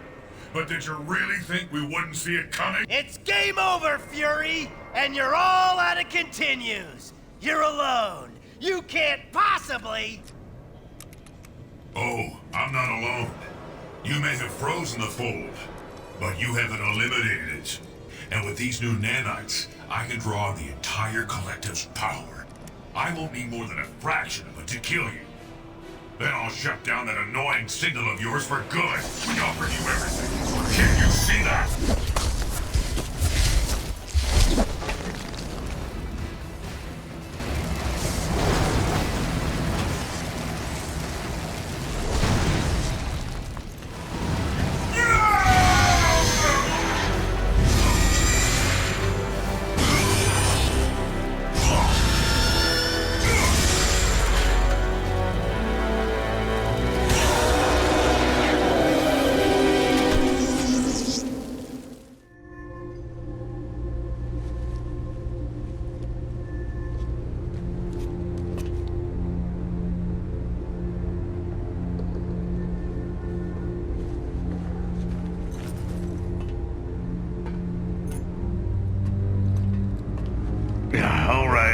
but did you really think we wouldn't see it coming? It's game over, Fury! And you're all out of continues! You're alone! You can't possibly... Oh, I'm not alone. You may have frozen the fold, but you haven't eliminated it. And with these new nanites, I can draw on the entire collective's power. I won't need more than a fraction of it to kill you. Then I'll shut down that annoying signal of yours for good. We offered you everything. Can you see that?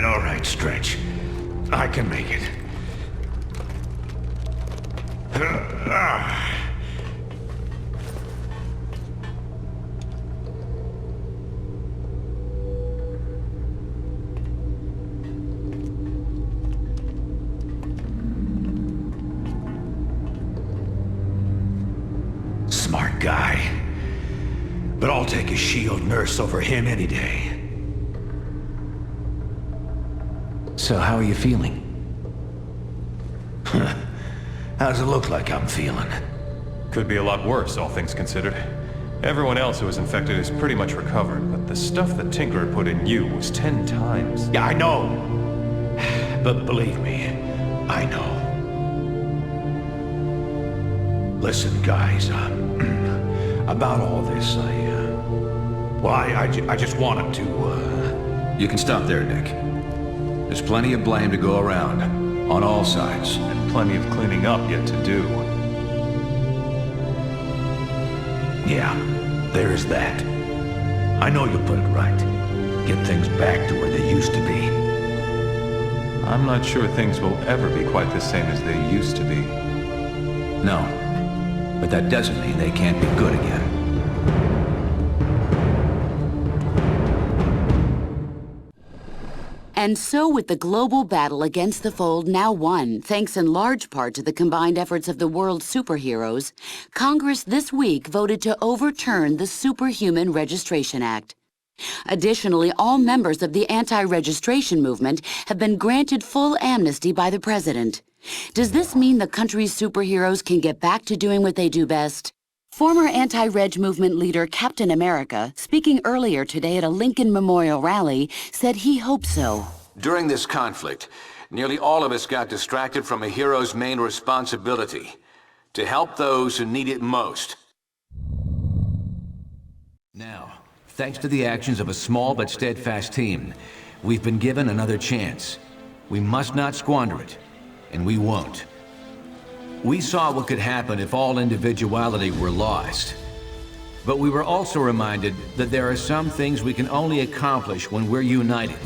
All right, Stretch. I can make it. Smart guy. But I'll take a S.H.I.E.L.D. nurse over him any day. So how are you feeling? How does it look like I'm feeling? Could be a lot worse, all things considered. Everyone else who was infected is pretty much recovered, but the stuff the Tinkerer put in you was 10 times. Yeah, I know. But believe me, I know. Listen, guys, about all this, I just wanted to, You can stop there, Nick. There's plenty of blame to go around, on all sides. And plenty of cleaning up yet to do. Yeah, there is that. I know you'll put it right. Get things back to where they used to be. I'm not sure things will ever be quite the same as they used to be. No. But that doesn't mean they can't be good again. And so with the global battle against the Fold now won, thanks in large part to the combined efforts of the world's superheroes, Congress this week voted to overturn the Superhuman Registration Act. Additionally, all members of the anti-registration movement have been granted full amnesty by the president. Does this mean the country's superheroes can get back to doing what they do best? Former anti-reg movement leader Captain America, speaking earlier today at a Lincoln Memorial rally, said he hopes so. During this conflict, nearly all of us got distracted from a hero's main responsibility, to help those who need it most. Now, thanks to the actions of a small but steadfast team, we've been given another chance. We must not squander it, and we won't. We saw what could happen if all individuality were lost. But we were also reminded that there are some things we can only accomplish when we're united.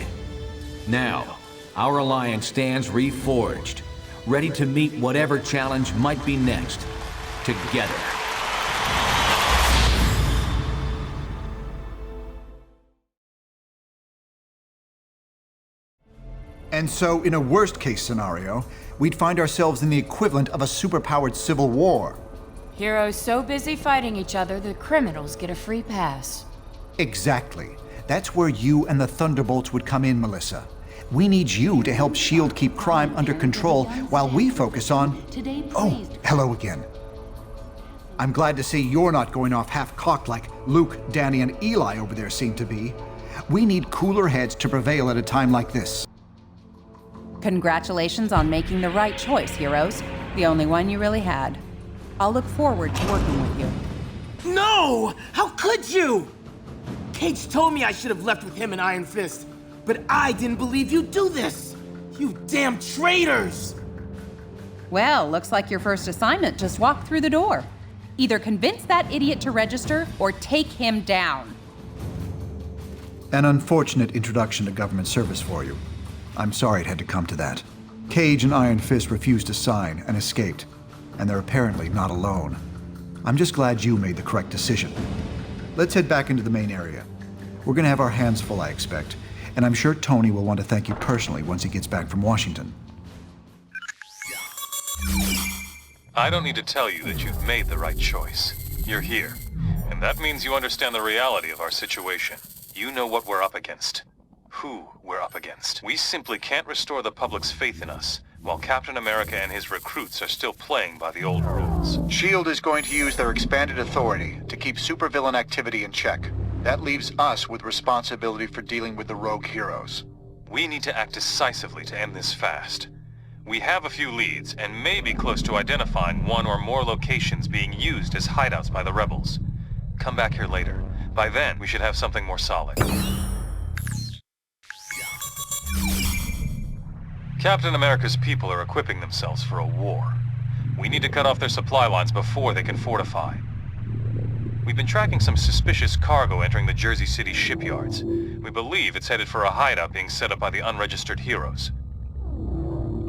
Now, our alliance stands reforged, ready to meet whatever challenge might be next, together. And so, in a worst-case scenario, we'd find ourselves in the equivalent of a superpowered civil war. Heroes so busy fighting each other, the criminals get a free pass. Exactly. That's where you and the Thunderbolts would come in, Melissa. We need you to help S.H.I.E.L.D. keep crime under control while we focus on... Oh, hello again. I'm glad to see you're not going off half-cocked like Luke, Danny, and Eli over there seem to be. We need cooler heads to prevail at a time like this. Congratulations on making the right choice, heroes. The only one you really had. I'll look forward to working with you. No! How could you? Cage told me I should have left with him and Iron Fist, but I didn't believe you'd do this! You damn traitors! Well, looks like your first assignment just walked through the door. Either convince that idiot to register, or take him down. An unfortunate introduction to government service for you. I'm sorry it had to come to that. Cage and Iron Fist refused to sign and escaped, and they're apparently not alone. I'm just glad you made the correct decision. Let's head back into the main area. We're gonna have our hands full, I expect, and I'm sure Tony will want to thank you personally once he gets back from Washington. I don't need to tell you that you've made the right choice. You're here, and that means you understand the reality of our situation. You know what we're up against. Who we're up against. We simply can't restore the public's faith in us, while Captain America and his recruits are still playing by the old rules. S.H.I.E.L.D. is going to use their expanded authority to keep supervillain activity in check. That leaves us with responsibility for dealing with the rogue heroes. We need to act decisively to end this fast. We have a few leads, and may be close to identifying one or more locations being used as hideouts by the rebels. Come back here later. By then, we should have something more solid. Captain America's people are equipping themselves for a war. We need to cut off their supply lines before they can fortify. We've been tracking some suspicious cargo entering the Jersey City shipyards. We believe it's headed for a hideout being set up by the unregistered heroes.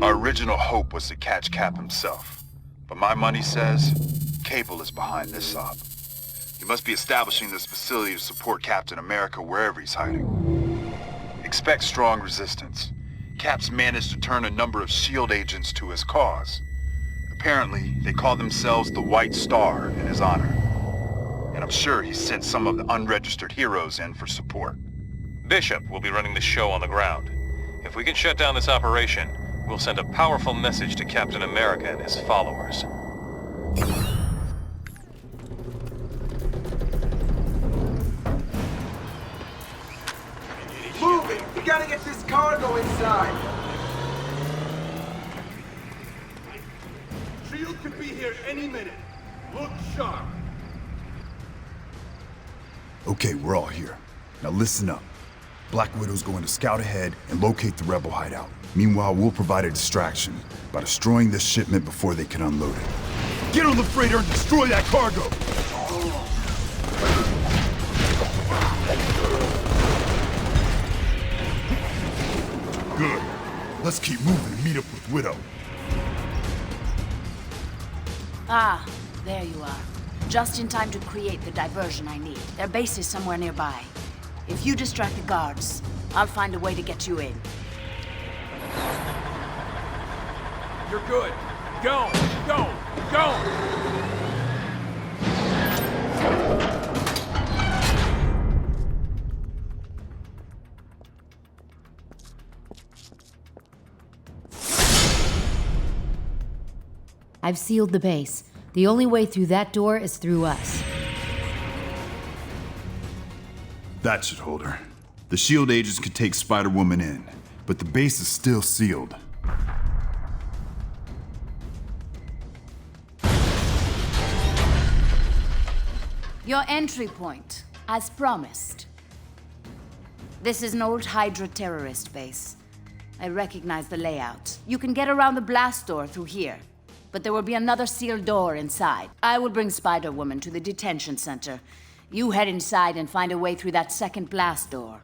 Our original hope was to catch Cap himself. But my money says Cable is behind this op. He must be establishing this facility to support Captain America wherever he's hiding. Expect strong resistance. Cap's managed to turn a number of S.H.I.E.L.D. agents to his cause. Apparently, they call themselves the White Star in his honor. And I'm sure he sent some of the unregistered heroes in for support. Bishop will be running the show on the ground. If we can shut down this operation, we'll send a powerful message to Captain America and his followers. Move it! We gotta get this cargo inside! S.H.I.E.L.D. could be here any minute. Look sharp. Okay, we're all here. Now listen up. Black Widow's going to scout ahead and locate the rebel hideout. Meanwhile, we'll provide a distraction by destroying this shipment before they can unload it. Get on the freighter and destroy that cargo! Good. Let's keep moving and meet up with Widow. Ah, there you are. Just in time to create the diversion I need. Their base is somewhere nearby. If you distract the guards, I'll find a way to get you in. You're good. Go! Go! Go! I've sealed the base. The only way through that door is through us. That should hold her. The SHIELD agents could take Spider-Woman in, but the base is still sealed. Your entry point, as promised. This is an old Hydra terrorist base. I recognize the layout. You can get around the blast door through here, but there will be another sealed door inside. I will bring Spider-Woman to the detention center. You head inside and find a way through that second blast door.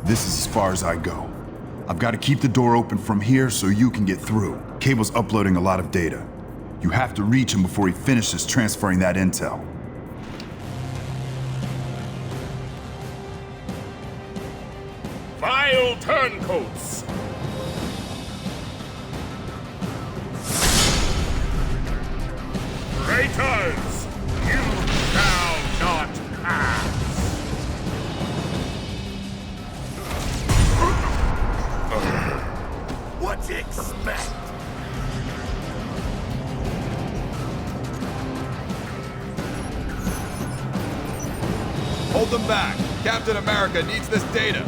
This is as far as I go. I've got to keep the door open from here so you can get through. Cable's uploading a lot of data. You have to reach him before he finishes transferring that intel. Vile turncoats! Traitors! You shall not pass! What do you expect? Hold them back. Captain America needs this data.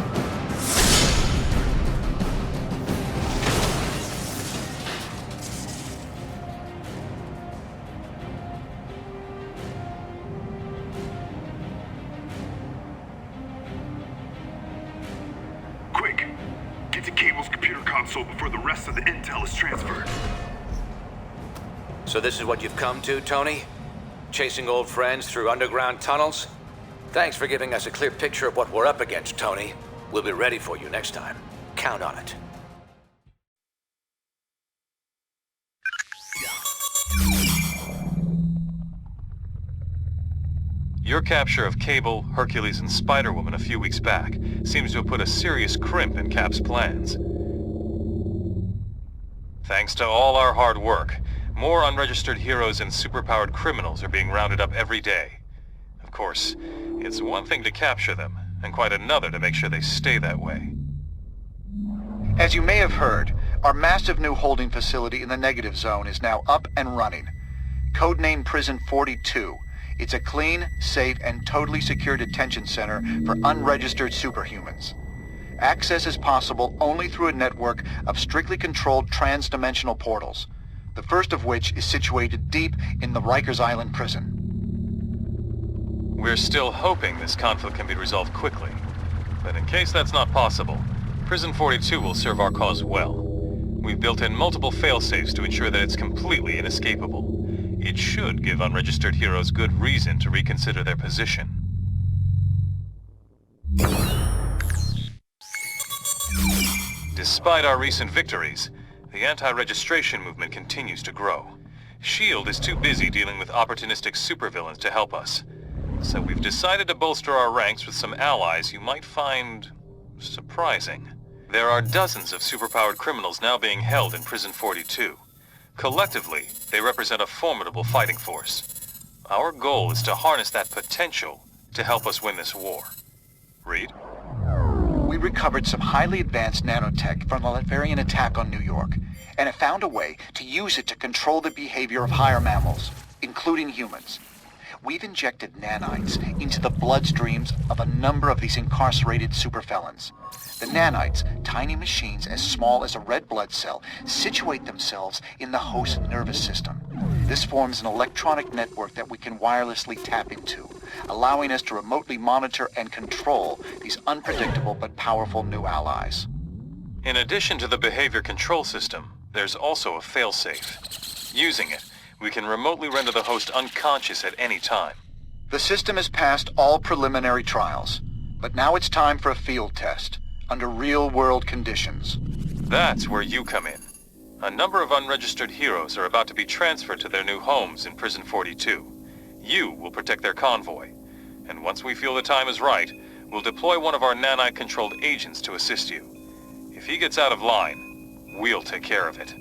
Quick! Get to Cable's computer console before the rest of the intel is transferred. So this is what you've come to, Tony? Chasing old friends through underground tunnels? Thanks for giving us a clear picture of what we're up against, Tony. We'll be ready for you next time. Count on it. Your capture of Cable, Hercules, and Spider-Woman a few weeks back seems to have put a serious crimp in Cap's plans. Thanks to all our hard work, more unregistered heroes and superpowered criminals are being rounded up every day. Of course, it's one thing to capture them, and quite another to make sure they stay that way. As you may have heard, our massive new holding facility in the negative zone is now up and running. Codenamed Prison 42. It's a clean, safe, and totally secure detention center for unregistered superhumans. Access is possible only through a network of strictly controlled trans-dimensional portals, the first of which is situated deep in the Rikers Island prison. We're still hoping this conflict can be resolved quickly. But in case that's not possible, Prison 42 will serve our cause well. We've built in multiple fail-safes to ensure that it's completely inescapable. It should give unregistered heroes good reason to reconsider their position. Despite our recent victories, the anti-registration movement continues to grow. S.H.I.E.L.D. is too busy dealing with opportunistic supervillains to help us. So we've decided to bolster our ranks with some allies you might find surprising. There are dozens of superpowered criminals now being held in Prison 42. Collectively, they represent a formidable fighting force. Our goal is to harness that potential to help us win this war. Reed? We recovered some highly advanced nanotech from the Latverian attack on New York, and have found a way to use it to control the behavior of higher mammals, including humans. We've injected nanites into the bloodstreams of a number of these incarcerated superfelons. The nanites, tiny machines as small as a red blood cell, situate themselves in the host nervous system. This forms an electronic network that we can wirelessly tap into, allowing us to remotely monitor and control these unpredictable but powerful new allies. In addition to the behavior control system, there's also a failsafe. Using it, we can remotely render the host unconscious at any time. The system has passed all preliminary trials, but now it's time for a field test, under real-world conditions. That's where you come in. A number of unregistered heroes are about to be transferred to their new homes in Prison 42. You will protect their convoy, and once we feel the time is right, we'll deploy one of our nanite-controlled agents to assist you. If he gets out of line, we'll take care of it.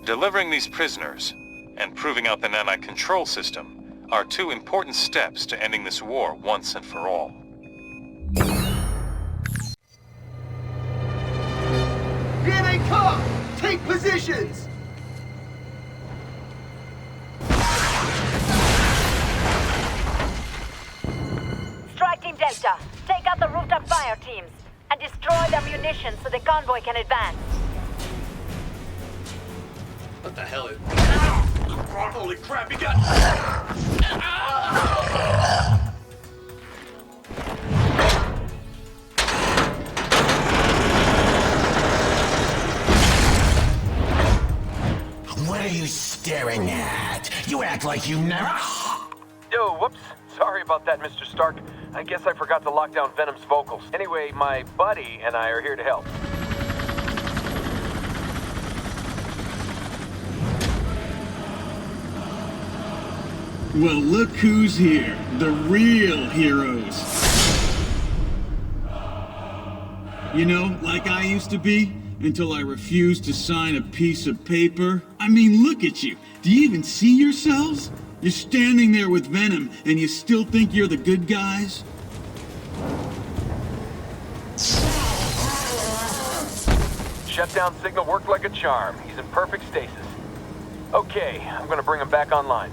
Delivering these prisoners, and proving out the nanite control system, are two important steps to ending this war once and for all. Here they come! Take positions! Strike Team Delta, take out the rooftop fire teams, and destroy their munitions so the convoy can advance. What the hell is... Oh, holy crap, you got... What are you staring at? You act like you never... Yo, whoops. Sorry about that, Mr. Stark. I guess I forgot to lock down Venom's vocals. Anyway, my buddy and I are here to help. Well, look who's here. The real heroes. You know, like I used to be, until I refused to sign a piece of paper. I mean, look at you. Do you even see yourselves? You're standing there with Venom, and you still think you're the good guys? Shutdown signal worked like a charm. He's in perfect stasis. Okay, I'm gonna bring him back online.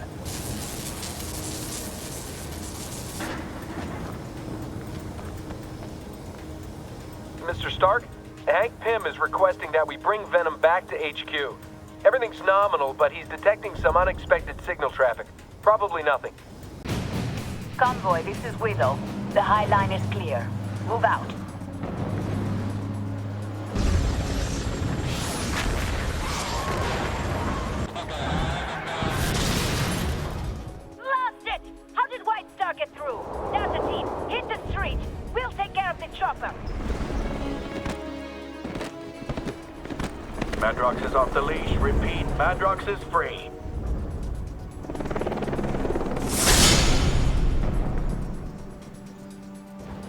Mr. Stark, Hank Pym is requesting that we bring Venom back to HQ. Everything's nominal, but he's detecting some unexpected signal traffic. Probably nothing. Convoy, this is Widow. The High Line is clear. Move out. Lost it! How did White Star get through? Delta team, hit the street. We'll take care of the chopper. Madrox is off the leash. Repeat, Madrox is free.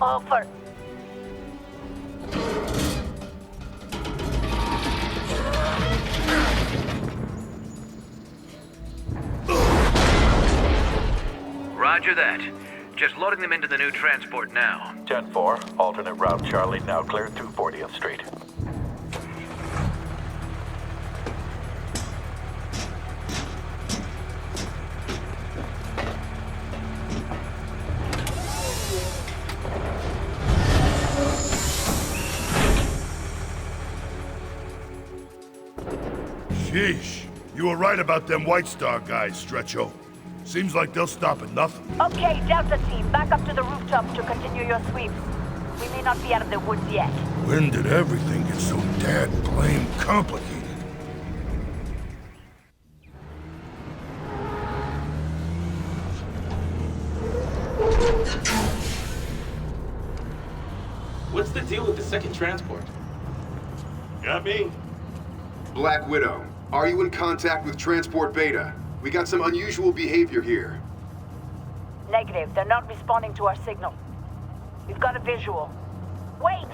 Over. Roger that. Just loading them into the new transport now. 10-4, alternate route Charlie, now cleared through 40th Street. Sheesh. You were right about them White Star guys, Stretcho. Seems like they'll stop at nothing. Okay, Delta team, back up to the rooftop to continue your sweeps. We may not be out of the woods yet. When did everything get so dad blame complicated? What's the deal with the second transport? Got me. Black Widow, are you in contact with Transport Beta? We got some unusual behavior here. Negative. They're not responding to our signal. We've got a visual. Wait!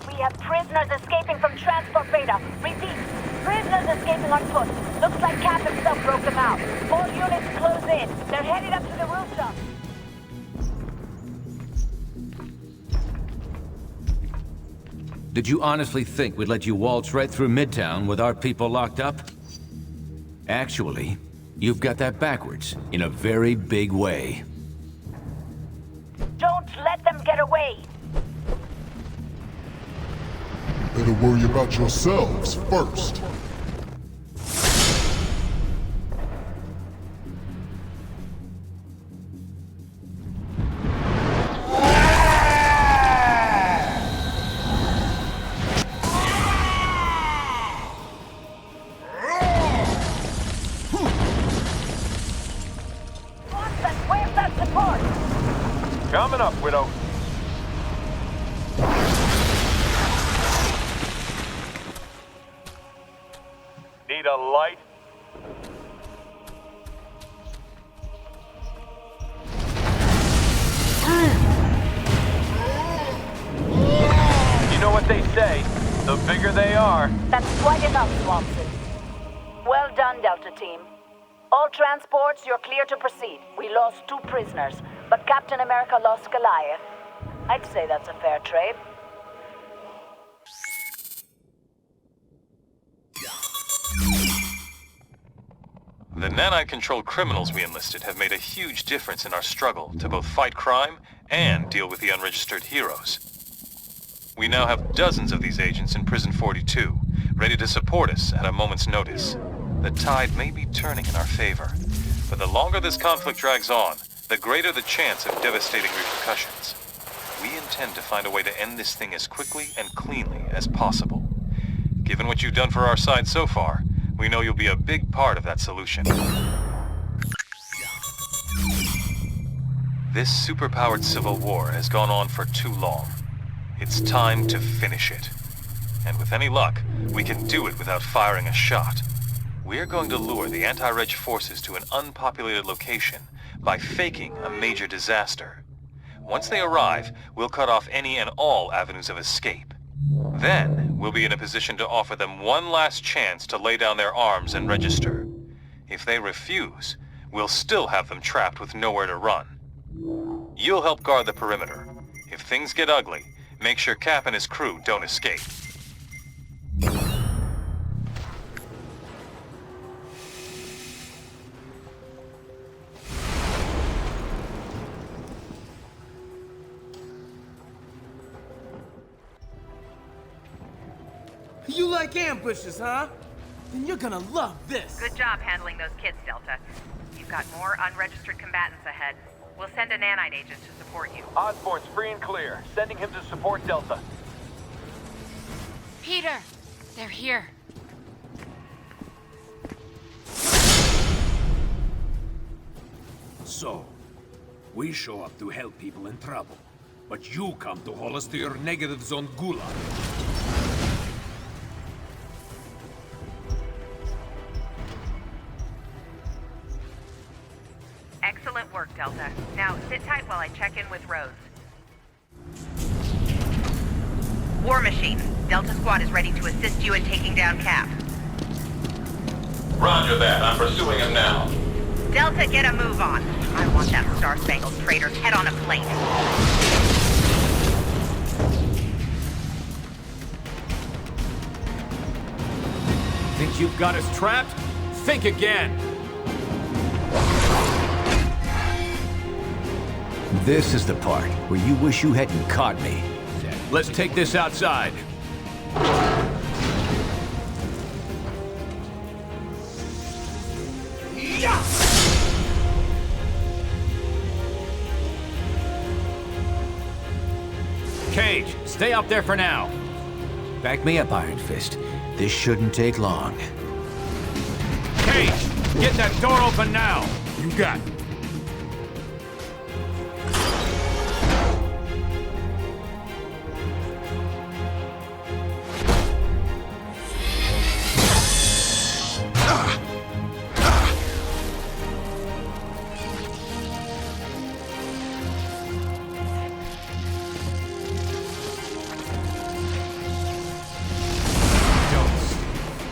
We have prisoners escaping from Transport Beta. Repeat, prisoners escaping on foot. Looks like Cap himself broke them out. All units close in. They're headed up to the rooftop. Did you honestly think we'd let you waltz right through Midtown with our people locked up? Actually, you've got that backwards, in a very big way. Don't let them get away! Better worry about yourselves first. Coming up, Widow. need a light? You know what they say, the bigger they are. That's quite enough, Swanson. Well done, Delta Team. All transports, you're clear to proceed. We lost 2 prisoners, but Captain America lost Goliath. I'd say that's a fair trade. The nanite-controlled criminals we enlisted have made a huge difference in our struggle to both fight crime and deal with the unregistered heroes. We now have dozens of these agents in Prison 42, ready to support us at a moment's notice. The tide may be turning in our favor, but the longer this conflict drags on, the greater the chance of devastating repercussions. We intend to find a way to end this thing as quickly and cleanly as possible. Given what you've done for our side so far, we know you'll be a big part of that solution. This superpowered civil war has gone on for too long. It's time to finish it. And with any luck, we can do it without firing a shot. We're going to lure the anti-Reg forces to an unpopulated location by faking a major disaster. Once they arrive, we'll cut off any and all avenues of escape. Then, we'll be in a position to offer them one last chance to lay down their arms and register. If they refuse, we'll still have them trapped with nowhere to run. You'll help guard the perimeter. If things get ugly, make sure Cap and his crew don't escape. You like ambushes, huh? Then you're gonna love this. Good job handling those kids, Delta. You've got more unregistered combatants ahead. We'll send a nanite agent to support you. Osborn's free and clear. Sending him to support Delta. Peter! They're here. So, we show up to help people in trouble, but you come to haul us to your negative zone gulag. Excellent work, Delta. Now, sit tight while I check in with Rhodes. War Machine, Delta Squad is ready to assist you in taking down Cap. Roger that. I'm pursuing him now. Delta, get a move on. I want that Star-Spangled traitor's head on a plate. Think you've got us trapped? Think again! This is the part where you wish you hadn't caught me. Let's take this outside. Cage, stay up there for now. Back me up, Iron Fist. This shouldn't take long. Cage, get that door open now. You got it.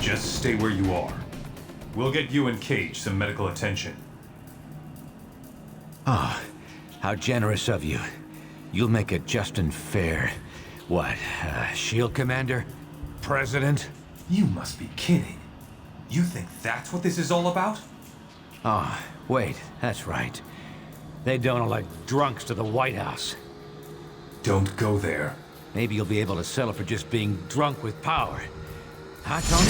Just stay where you are. We'll get you and Cage some medical attention. Ah, how generous of you. You'll make a just and fair... what, shield commander? President? You must be kidding. You think that's what this is all about? Ah, wait, that's right. They don't elect drunks to the White House. Don't go there. Maybe you'll be able to settle for just being drunk with power. Huh, Tony?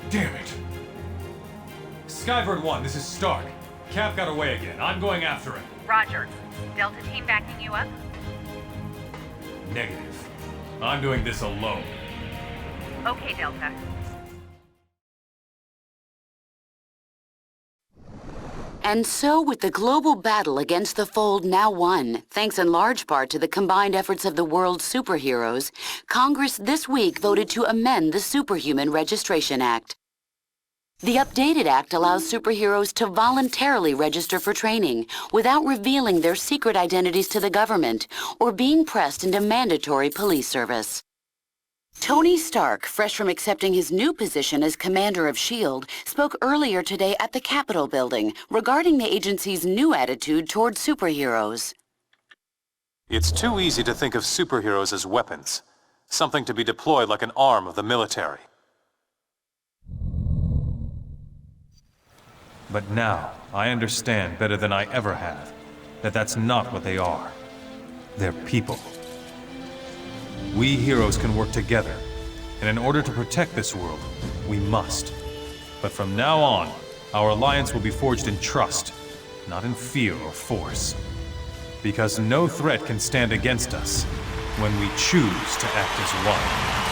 Damn it. Skybird 1, this is Stark. Cap got away again. I'm going after him. Roger. Delta team backing you up? Negative. I'm doing this alone. Okay, Delta. And so, with the global battle against the Fold now won, thanks in large part to the combined efforts of the world's superheroes, Congress this week voted to amend the Superhuman Registration Act. The updated act allows superheroes to voluntarily register for training without revealing their secret identities to the government or being pressed into mandatory police service. Tony Stark, fresh from accepting his new position as commander of S.H.I.E.L.D., spoke earlier today at the Capitol building regarding the agency's new attitude toward superheroes. It's too easy to think of superheroes as weapons, something to be deployed like an arm of the military. But now, I understand better than I ever have that that's not what they are. They're people. We heroes can work together, and in order to protect this world, we must. But from now on, our alliance will be forged in trust, not in fear or force. Because no threat can stand against us when we choose to act as one.